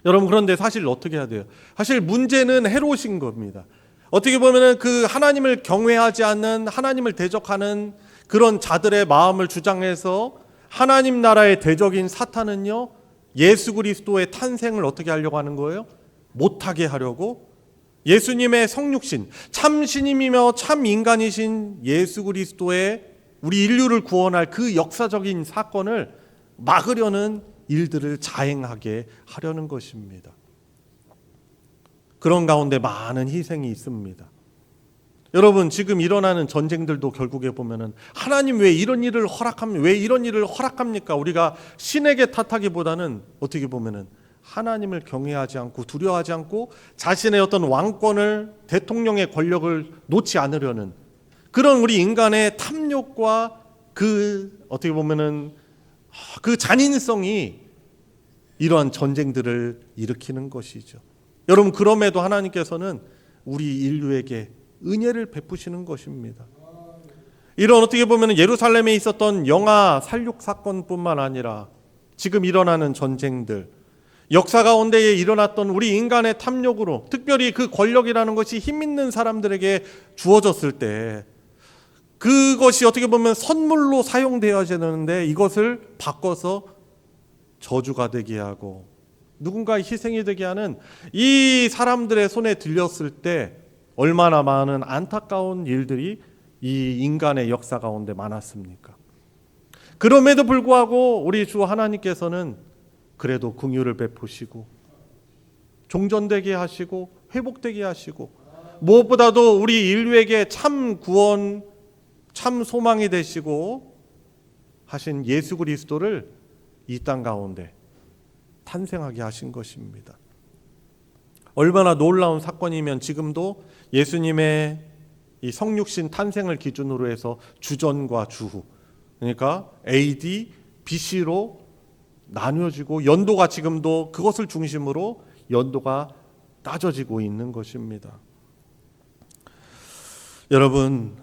여러분, 그런데 사실 어떻게 해야 돼요? 사실 문제는 헤롯인 겁니다. 어떻게 보면은 그 하나님을 경외하지 않는, 하나님을 대적하는 그런 자들의 마음을 주장해서 하나님 나라의 대적인 사탄은요, 예수 그리스도의 탄생을 어떻게 하려고 하는 거예요? 못하게 하려고 예수님의 성육신, 참 신임이며 참 인간이신 예수 그리스도의 우리 인류를 구원할 그 역사적인 사건을 막으려는 일들을 자행하게 하려는 것입니다. 그런 가운데 많은 희생이 있습니다. 여러분, 지금 일어나는 전쟁들도 결국에 보면은 하나님 왜 이런 일을 허락합니까? 우리가 신에게 탓하기보다는 어떻게 보면은 하나님을 경외하지 않고 두려워하지 않고 자신의 어떤 왕권을, 대통령의 권력을 놓지 않으려는 그런 우리 인간의 탐욕과 그 어떻게 보면은 그 잔인성이 이러한 전쟁들을 일으키는 것이죠. 여러분, 그럼에도 하나님께서는 우리 인류에게 은혜를 베푸시는 것입니다. 이런 어떻게 보면 예루살렘에 있었던 영아 살육 사건뿐만 아니라 지금 일어나는 전쟁들, 역사 가운데에 일어났던 우리 인간의 탐욕으로, 특별히 그 권력이라는 것이 힘 있는 사람들에게 주어졌을 때 그것이 어떻게 보면 선물로 사용되어야 되는데 이것을 바꿔서 저주가 되게 하고 누군가의 희생이 되게 하는 이 사람들의 손에 들렸을 때 얼마나 많은 안타까운 일들이 이 인간의 역사 가운데 많았습니까? 그럼에도 불구하고 우리 주 하나님께서는 그래도 긍휼을 베푸시고 종전되게 하시고 회복되게 하시고 무엇보다도 우리 인류에게 참 구원, 참 소망이 되시고 하신 예수 그리스도를 이 땅 가운데 탄생하게 하신 것입니다. 얼마나 놀라운 사건이면 지금도 예수님의 이 성육신 탄생을 기준으로 해서 주전과 주후, 그러니까 AD, BC로 나뉘어지고 연도가 지금도 그것을 중심으로 연도가 따져지고 있는 것입니다. 여러분,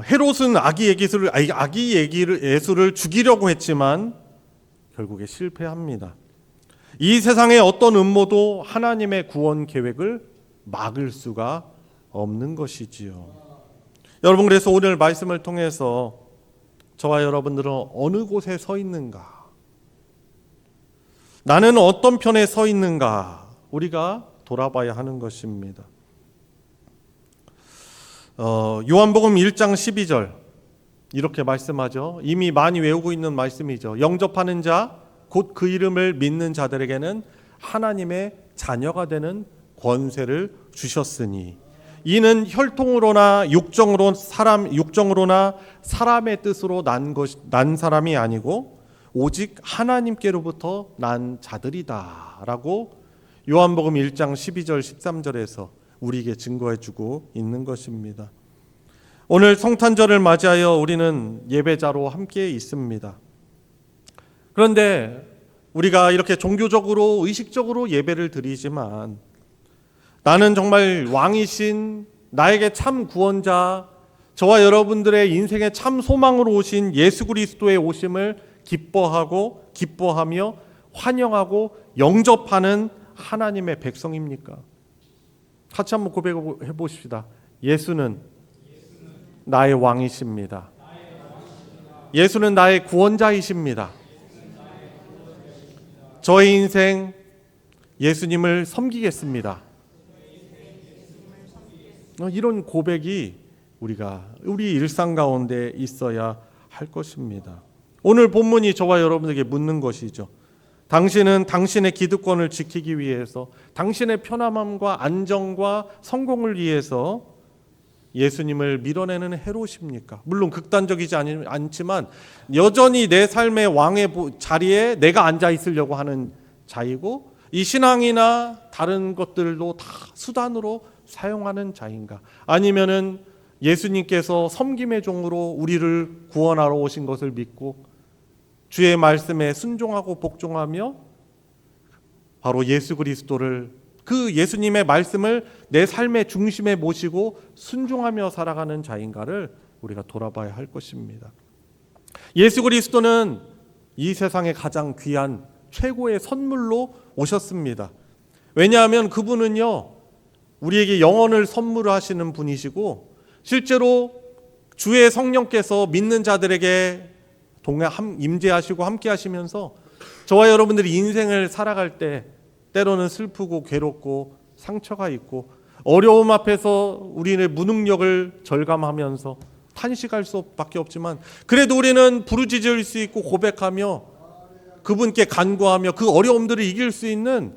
헤롯은 아기 예수를 죽이려고 했지만 결국에 실패합니다. 이 세상의 어떤 음모도 하나님의 구원 계획을 막을 수가 없는 것이지요. 여러분, 그래서 오늘 말씀을 통해서 저와 여러분들은 어느 곳에 서 있는가? 나는 어떤 편에 서 있는가? 우리가 돌아봐야 하는 것입니다. 요한복음 1장 12절 이렇게 말씀하죠. 이미 많이 외우고 있는 말씀이죠. 영접하는 자, 곧 그 이름을 믿는 자들에게는 하나님의 자녀가 되는 권세를 주셨으니 이는 혈통으로나 육정으로나 사람의 뜻으로 난 사람이 아니고 오직 하나님께로부터 난 자들이다 라고 요한복음 1장 12절 13절에서 우리에게 증거해주고 있는 것입니다. 오늘 성탄절을 맞이하여 우리는 예배자로 함께 있습니다. 그런데 우리가 이렇게 종교적으로 의식적으로 예배를 드리지만 나는 정말 왕이신 나에게 참 구원자, 저와 여러분들의 인생의 참 소망으로 오신 예수 그리스도의 오심을 기뻐하며 환영하고 영접하는 하나님의 백성입니까? 같이 한번 고백해 보십시다. 예수는 나의 왕이십니다. 예수는 나의 구원자이십니다. 저의 인생 예수님을 섬기겠습니다. 이런 고백이 우리 일상 가운데 있어야 할 것입니다. 오늘 본문이 저와 여러분에게 묻는 것이죠. 당신은 당신의 기득권을 지키기 위해서, 당신의 편안함과 안정과 성공을 위해서 예수님을 밀어내는 헤롯입니까? 물론 극단적이지 않지만 여전히 내 삶의 왕의 자리에 내가 앉아 있으려고 하는 자이고, 이 신앙이나 다른 것들도 다 수단으로 사용하는 자인가? 아니면은 예수님께서 섬김의 종으로 우리를 구원하러 오신 것을 믿고 주의 말씀에 순종하고 복종하며 바로 예수 그리스도를, 그 예수님의 말씀을 내 삶의 중심에 모시고 순종하며 살아가는 자인가를 우리가 돌아봐야 할 것입니다. 예수 그리스도는 이 세상의 가장 귀한 최고의 선물로 오셨습니다. 왜냐하면 그분은요, 우리에게 영혼을 선물하시는 분이시고, 실제로 주의 성령께서 믿는 자들에게 임재하시고 함께 하시면서 저와 여러분들이 인생을 살아갈 때 때로는 슬프고 괴롭고 상처가 있고 어려움 앞에서 우리의 무능력을 절감하면서 탄식할 수밖에 없지만, 그래도 우리는 부르짖을 수 있고 고백하며 그분께 간구하며 그 어려움들을 이길 수 있는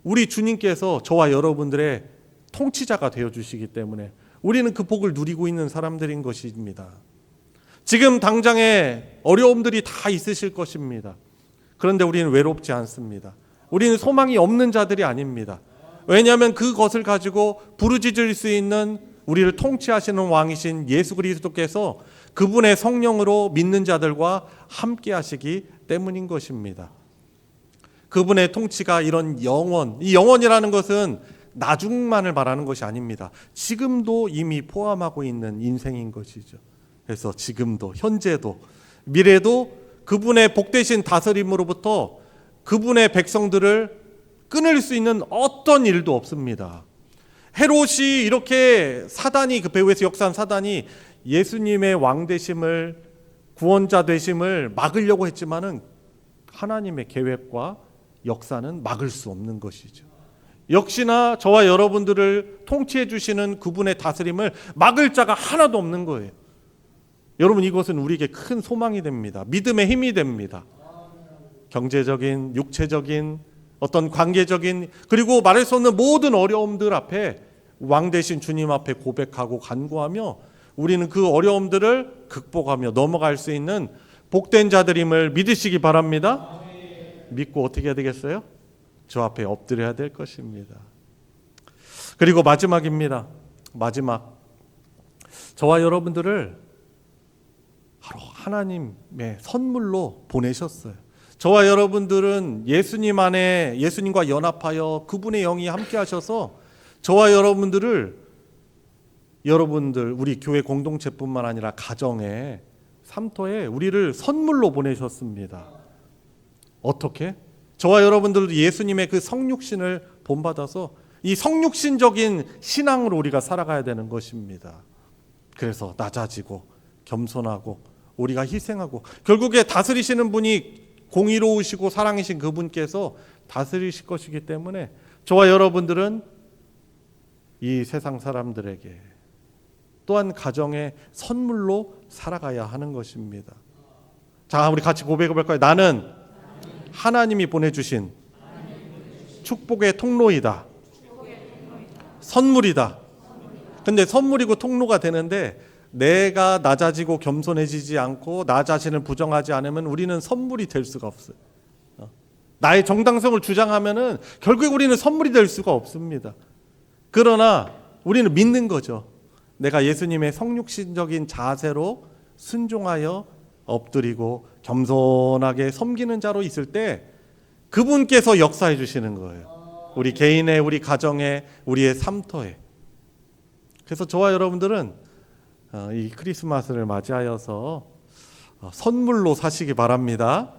우리 주님께서 저와 여러분들의 통치자가 되어주시기 때문에 우리는 그 복을 누리고 있는 사람들인 것입니다. 지금 당장에 어려움들이 다 있으실 것입니다. 그런데 우리는 외롭지 않습니다. 우리는 소망이 없는 자들이 아닙니다. 왜냐하면 그것을 가지고 부르짖을 수 있는 우리를 통치하시는 왕이신 예수 그리스도께서 그분의 성령으로 믿는 자들과 함께 하시기 때문인 것입니다. 그분의 통치가 이런 영원, 이 영원이라는 것은 나중만을 말하는 것이 아닙니다. 지금도 이미 포함하고 있는 인생인 것이죠. 그래서 지금도, 현재도, 미래도 그분의 복되신 다스림으로부터 그분의 백성들을 끊을 수 있는 어떤 일도 없습니다. 헤롯이 이렇게 사단이, 그 배후에서 역사한 사단이 예수님의 왕 되심을, 구원자 되심을 막으려고 했지만은 하나님의 계획과 역사는 막을 수 없는 것이죠. 역시나 저와 여러분들을 통치해 주시는 그분의 다스림을 막을 자가 하나도 없는 거예요. 여러분, 이것은 우리에게 큰 소망이 됩니다. 믿음의 힘이 됩니다. 경제적인, 육체적인, 어떤 관계적인, 그리고 말할 수 없는 모든 어려움들 앞에 왕 되신 주님 앞에 고백하고 간구하며 우리는 그 어려움들을 극복하며 넘어갈 수 있는 복된 자들임을 믿으시기 바랍니다. 믿고 어떻게 해야 되겠어요? 저 앞에 엎드려야 될 것입니다. 그리고 마지막입니다. 마지막, 저와 여러분들을 바로 하나님의 선물로 보내셨어요. 저와 여러분들은 예수님 안에, 예수님과 연합하여 그분의 영이 함께 하셔서 저와 여러분들, 우리 교회 공동체뿐만 아니라 가정에, 삼터에 우리를 선물로 보내셨습니다. 어떻게? 저와 여러분들도 예수님의 그 성육신을 본받아서 이 성육신적인 신앙으로 우리가 살아가야 되는 것입니다. 그래서 낮아지고 겸손하고 우리가 희생하고, 결국에 다스리시는 분이 공의로우시고 사랑이신 그분께서 다스리실 것이기 때문에 저와 여러분들은 이 세상 사람들에게 또한 가정의 선물로 살아가야 하는 것입니다. 자, 우리 같이 고백해 볼까요? 나는 하나님이 보내주신 축복의 통로이다. 선물이다. 근데 선물이고 통로가 되는데 내가 낮아지고 겸손해지지 않고 나 자신을 부정하지 않으면 우리는 선물이 될 수가 없어요. 나의 정당성을 주장하면은 결국 우리는 선물이 될 수가 없습니다. 그러나 우리는 믿는 거죠. 내가 예수님의 성육신적인 자세로 순종하여 엎드리고 겸손하게 섬기는 자로 있을 때 그분께서 역사해 주시는 거예요. 우리 개인의, 우리 가정의, 우리의 삶터에. 그래서 저와 여러분들은 이 크리스마스를 맞이하여서 선물로 사시기 바랍니다.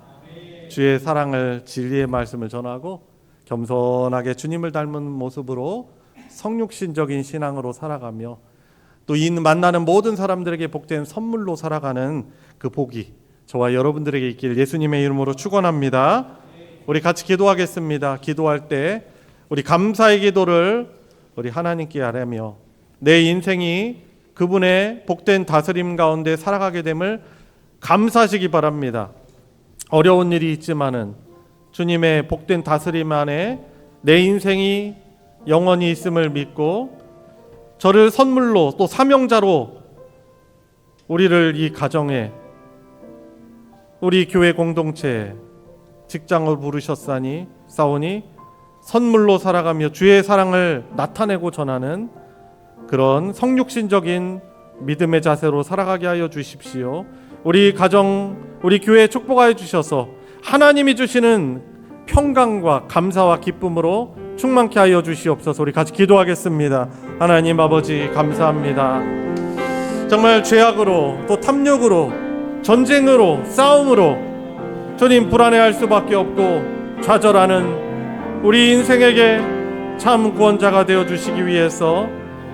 주의 사랑을, 진리의 말씀을 전하고 겸손하게 주님을 닮은 모습으로 성육신적인 신앙으로 살아가며 또 이 만나는 모든 사람들에게 복된 선물로 살아가는 그 복이 저와 여러분들에게 있길 예수님의 이름으로 축원합니다. 우리 같이 기도하겠습니다. 기도할 때 우리 감사의 기도를 우리 하나님께 아뢰며 내 인생이 그분의 복된 다스림 가운데 살아가게 됨을 감사하시기 바랍니다. 어려운 일이 있지만은 주님의 복된 다스림 안에 내 인생이 영원히 있음을 믿고 저를 선물로 또 사명자로 우리를 이 가정에 우리 교회 공동체에 직장을 부르셨사니 싸우니 선물로 살아가며 주의 사랑을 나타내고 전하는 그런 성육신적인 믿음의 자세로 살아가게 하여 주십시오. 우리 가정, 우리 교회에 축복하여 주셔서 하나님이 주시는 평강과 감사와 기쁨으로 충만케 하여 주시옵소서. 우리 같이 기도하겠습니다. 하나님 아버지 감사합니다. 정말 죄악으로 또 탐욕으로 전쟁으로 싸움으로 주님 불안해할 수밖에 없고 좌절하는 우리 인생에게 참 구원자가 되어 주시기 위해서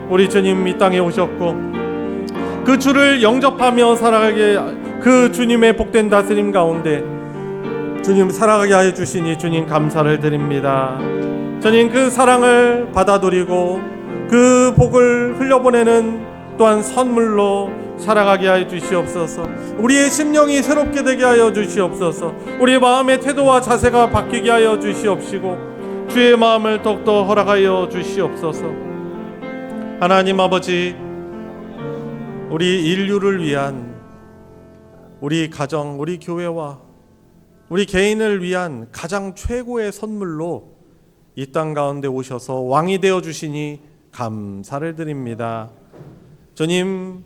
우리 주님 이 땅에 오셨고 그 주를 영접하며 살아가게 그 주님의 복된 다스림 가운데 주님 살아가게 하여 주시니 주님 감사를 드립니다. 주님 그 사랑을 받아들이고 그 복을 흘려보내는 또한 선물로 살아가게 하여 주시옵소서. 우리의 심령이 새롭게 되게 하여 주시옵소서. 우리의 마음의 태도와 자세가 바뀌게 하여 주시옵시고 주의 마음을 더욱더 허락하여 주시옵소서. 하나님 아버지, 우리 인류를 위한 우리 가정, 우리 교회와 우리 개인을 위한 가장 최고의 선물로 이 땅 가운데 오셔서 왕이 되어 주시니 감사를 드립니다. 주님,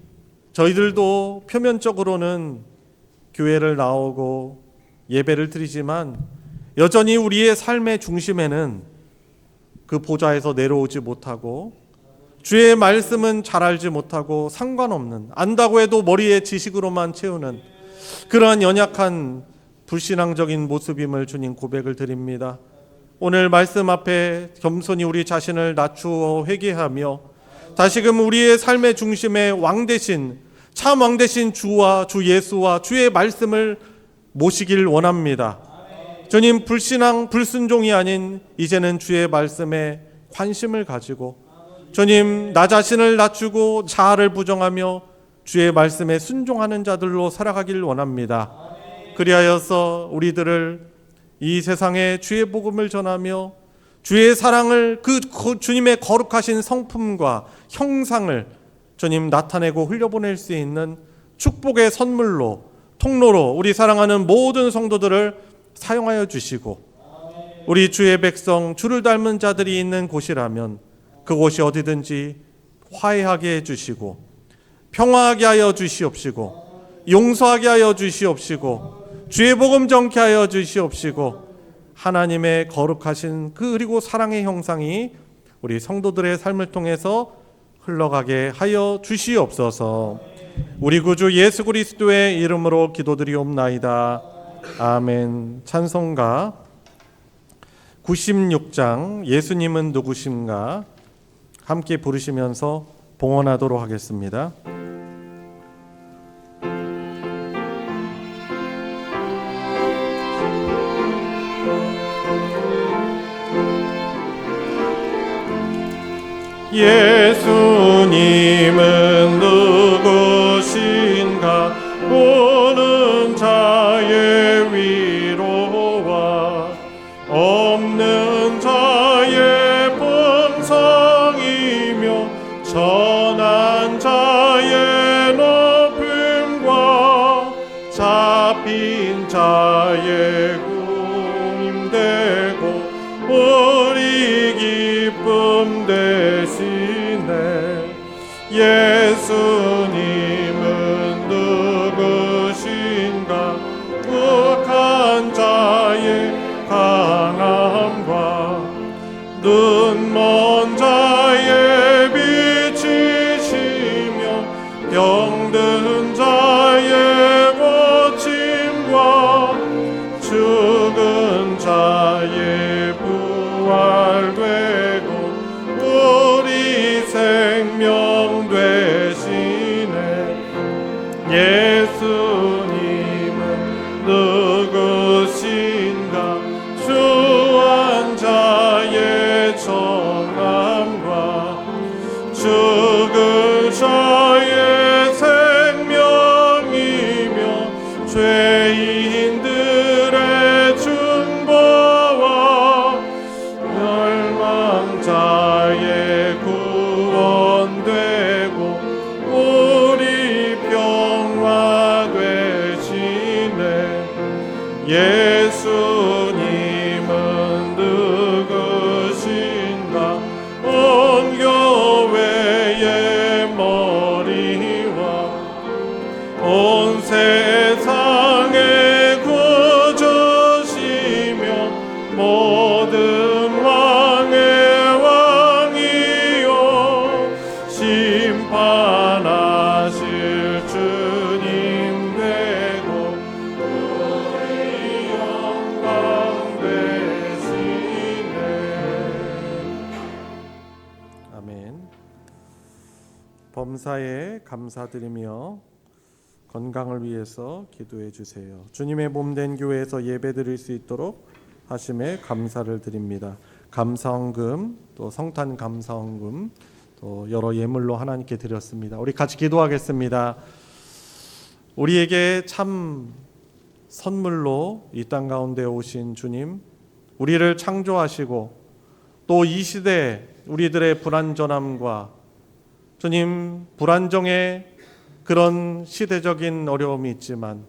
저희들도 표면적으로는 교회를 나오고 예배를 드리지만 여전히 우리의 삶의 중심에는 그 보좌에서 내려오지 못하고 주의 말씀은 잘 알지 못하고 상관없는, 안다고 해도 머리에 지식으로만 채우는 그러한 연약한 불신앙적인 모습임을 주님 고백을 드립니다. 오늘 말씀 앞에 겸손히 우리 자신을 낮추어 회개하며 다시금 우리의 삶의 중심에 왕 대신, 참 왕 대신 주와 주 예수와 주의 말씀을 모시길 원합니다. 주님, 불신앙, 불순종이 아닌 이제는 주의 말씀에 관심을 가지고 주님, 나 자신을 낮추고 자아를 부정하며 주의 말씀에 순종하는 자들로 살아가길 원합니다. 그리하여서 우리들을 이 세상에 주의 복음을 전하며 주의 사랑을 그 주님의 거룩하신 성품과 형상을 주님 나타내고 흘려보낼 수 있는 축복의 선물로, 통로로 우리 사랑하는 모든 성도들을 사용하여 주시고 우리 주의 백성, 주를 닮은 자들이 있는 곳이라면 그곳이 어디든지 화해하게 해주시고 평화하게 하여 주시옵시고 용서하게 하여 주시옵시고 주의 복음 전케 하여 주시옵시고 하나님의 거룩하신 그리고 사랑의 형상이 우리 성도들의 삶을 통해서 흘러가게 하여 주시옵소서. 우리 구주 예수 그리스도의 이름으로 기도드리옵나이다. 아멘. 찬송가 96장 예수님은 누구신가 함께 부르시면서 봉헌하도록 하겠습니다. 예수님은 누구신가 오는 자의 위로와 없는 자의 본성이며 전한 자의 높임과 잡힌 자의 구임되고 우리 기쁨 되시네. 예수님은 누구신가 북한 자의 강함과 눈먼 자의 빛이시며 자의 부활되고 우리 생명 되시네. 예수님은 누구신가? 주한 자의 정함과 죽은 자의 생명이며 죄인들의 중보와 멸망자의 구원되고 우리 평화 되시네. 예수님은 누구신가? 온 교회의 머리와 온 세상의 구주시며 모든 왕의 왕이요 심판하실 주님 되고 우리 영광 되시네. 아멘. 범사에 감사드리며 건강을 위해서 기도해 주세요. 주님의 몸된 교회에서 예배드릴 수 있도록 하심에 감사를 드립니다. 감사헌금, 또 성탄 감사헌금, 또 여러 예물로 하나님께 드렸습니다. 우리 같이 기도하겠습니다. 우리에게 참 선물로 이 땅 가운데 오신 주님, 우리를 창조하시고 또 이 시대 우리들의 불완전함과 주님 불안정의 그런 시대적인 어려움이 있지만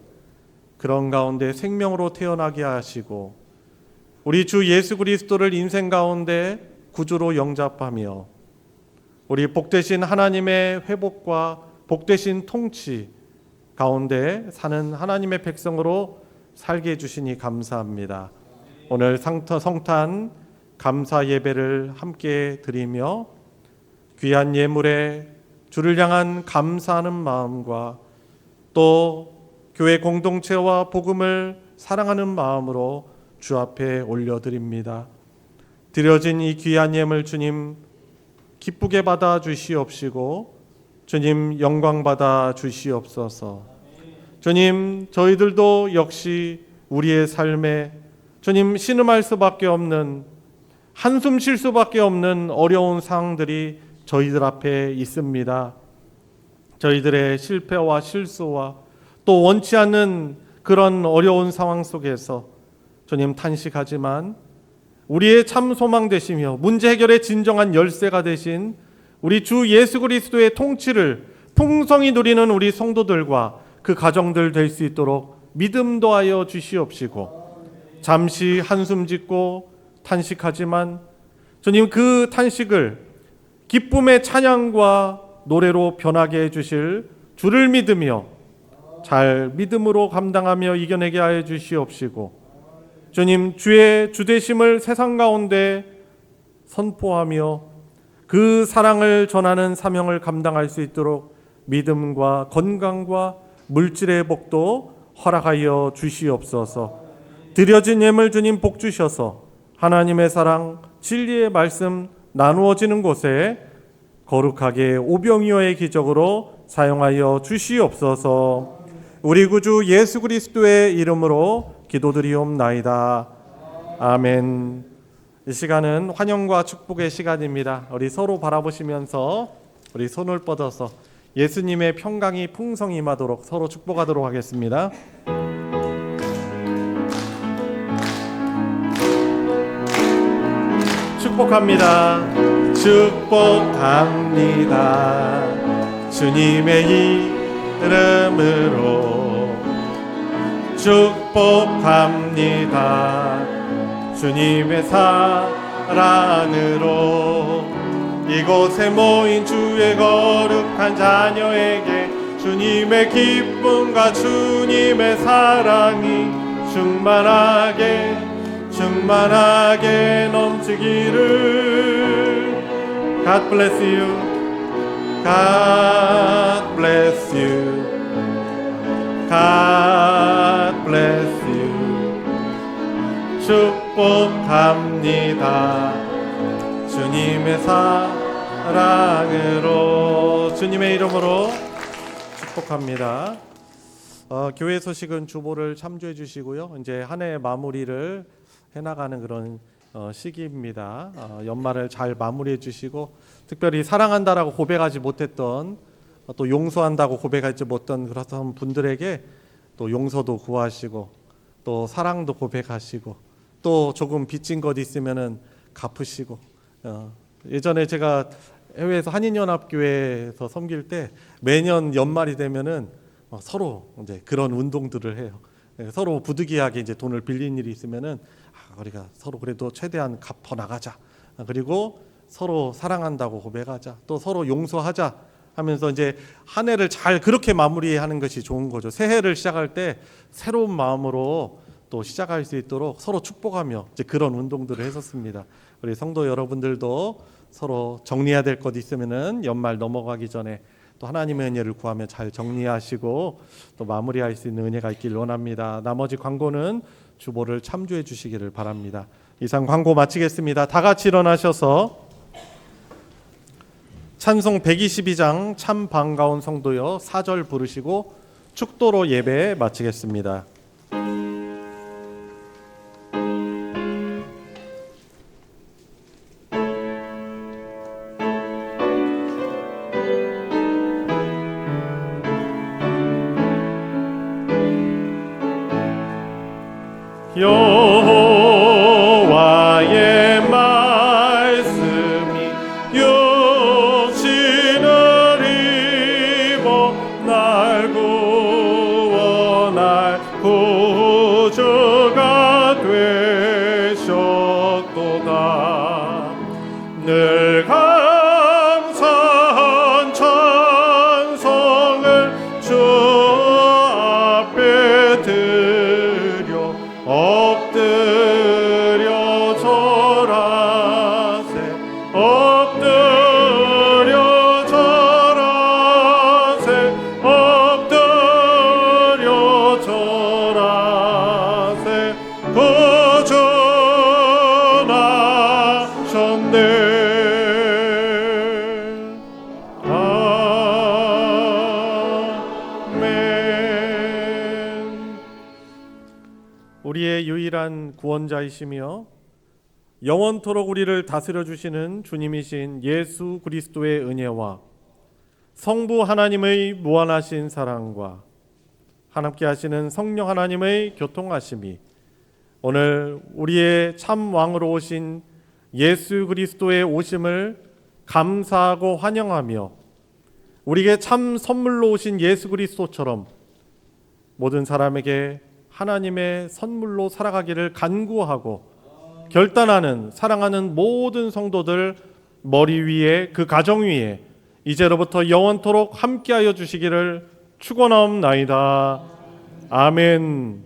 그런 가운데 생명으로 태어나게 하시고 우리 주 예수 그리스도를 인생 가운데 구주로 영접하며 우리 복되신 하나님의 회복과 복되신 통치 가운데 사는 하나님의 백성으로 살게 해주시니 감사합니다. 오늘 성탄 감사 예배를 함께 드리며 귀한 예물에 주를 향한 감사하는 마음과 또 교회 공동체와 복음을 사랑하는 마음으로 주 앞에 올려드립니다. 드려진 이 귀한 예물 주님 기쁘게 받아 주시옵시고 주님 영광 받아 주시옵소서. 주님 저희들도 역시 우리의 삶에 주님 신음할 수밖에 없는 한숨 쉴 수밖에 없는 어려운 상황들이 저희들 앞에 있습니다. 저희들의 실패와 실수와 또 원치 않는 그런 어려운 상황 속에서 주님 탄식하지만 우리의 참 소망 되시며 문제 해결의 진정한 열쇠가 되신 우리 주 예수 그리스도의 통치를 풍성히 누리는 우리 성도들과 그 가정들 될 수 있도록 믿음 더하여 주시옵시고 잠시 한숨 짓고 탄식하지만 주님 그 탄식을 기쁨의 찬양과 노래로 변하게 해주실 주를 믿으며 잘 믿음으로 감당하며 이겨내게 하여 주시옵시고 주님 주의 주되심을 세상 가운데 선포하며 그 사랑을 전하는 사명을 감당할 수 있도록 믿음과 건강과 물질의 복도 허락하여 주시옵소서. 드려진 예물 주님 복 주셔서 하나님의 사랑 진리의 말씀 나누어지는 곳에 거룩하게 오병이어의 기적으로 사용하여 주시옵소서. 우리 구주 예수 그리스도의 이름으로 기도드리옵나이다. 아멘. 이 시간은 환영과 축복의 시간입니다. 우리 서로 바라보시면서 우리 손을 뻗어서 예수님의 평강이 풍성히 임하도록 서로 축복하도록 하겠습니다. 축복합니다. 축복합니다. 주님의 이름으로 축복합니다. 주님의 사랑으로 이곳에 모인 주의 거룩한 자녀에게 주님의 기쁨과 주님의 사랑이 충만하게 넘치기를. God bless you. God bless you. God bless you. 축복합니다. 주님의 사랑으로, 주님의 이름으로 축복합니다. 교회 소식은 주보를 참조해 주시고요. 이제 한 해 마무리를 해나가는 그런 시기입니다. 연말을 잘 마무리해 주시고, 특별히 사랑한다라고 고백하지 못했던, 또 용서한다고 고백하지 못했던 그런 분들에게 또 용서도 구하시고, 또 사랑도 고백하시고, 또 조금 빚진 것 있으면은 갚으시고. 예전에 제가 해외에서 한인연합교회에서 섬길 때 매년 연말이 되면은 서로 이제 그런 운동들을 해요. 서로 부득이하게 이제 돈을 빌린 일이 있으면은 우리가 서로 그래도 최대한 갚아 나가자. 그리고 서로 사랑한다고 고백하자. 또 서로 용서하자 하면서 이제 한 해를 잘 그렇게 마무리하는 것이 좋은 거죠. 새해를 시작할 때 새로운 마음으로 또 시작할 수 있도록 서로 축복하며 이제 그런 운동들을 했었습니다. 우리 성도 여러분들도 서로 정리해야 될 것 있으면은 연말 넘어가기 전에 또 하나님의 은혜를 구하며 잘 정리하시고 또 마무리할 수 있는 은혜가 있길 원합니다. 나머지 광고는 주보를 참조해 주시기를 바랍니다. 이상 광고 마치겠습니다. 다 같이 일어나셔서 찬송 122장 참 반가운 성도여 4절 부르시고 축도로 예배 마치겠습니다. 여호와의 말씀이 육신을 입어 날 구원할 구주가 되셨도다. 늘 감사한 찬송을 주 앞에 드려 엎드려 절하세 엎드려 절하세 엎드려 절하세 구주나셨네. 우리의 유일한 구원자이시며 영원토록 우리를 다스려 주시는 주님이신 예수 그리스도의 은혜와 성부 하나님의 무한하신 사랑과 하나님께 하시는 성령 하나님의 교통하심이 오늘 우리의 참 왕으로 오신 예수 그리스도의 오심을 감사하고 환영하며 우리에게 참 선물로 오신 예수 그리스도처럼 모든 사람에게 하나님의 선물로 살아가기를 간구하고 결단하는 사랑하는 모든 성도들 머리 위에 그 가정 위에 이제로부터 영원토록 함께하여 주시기를 축원하옵나이다. 아멘.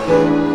주옵소서.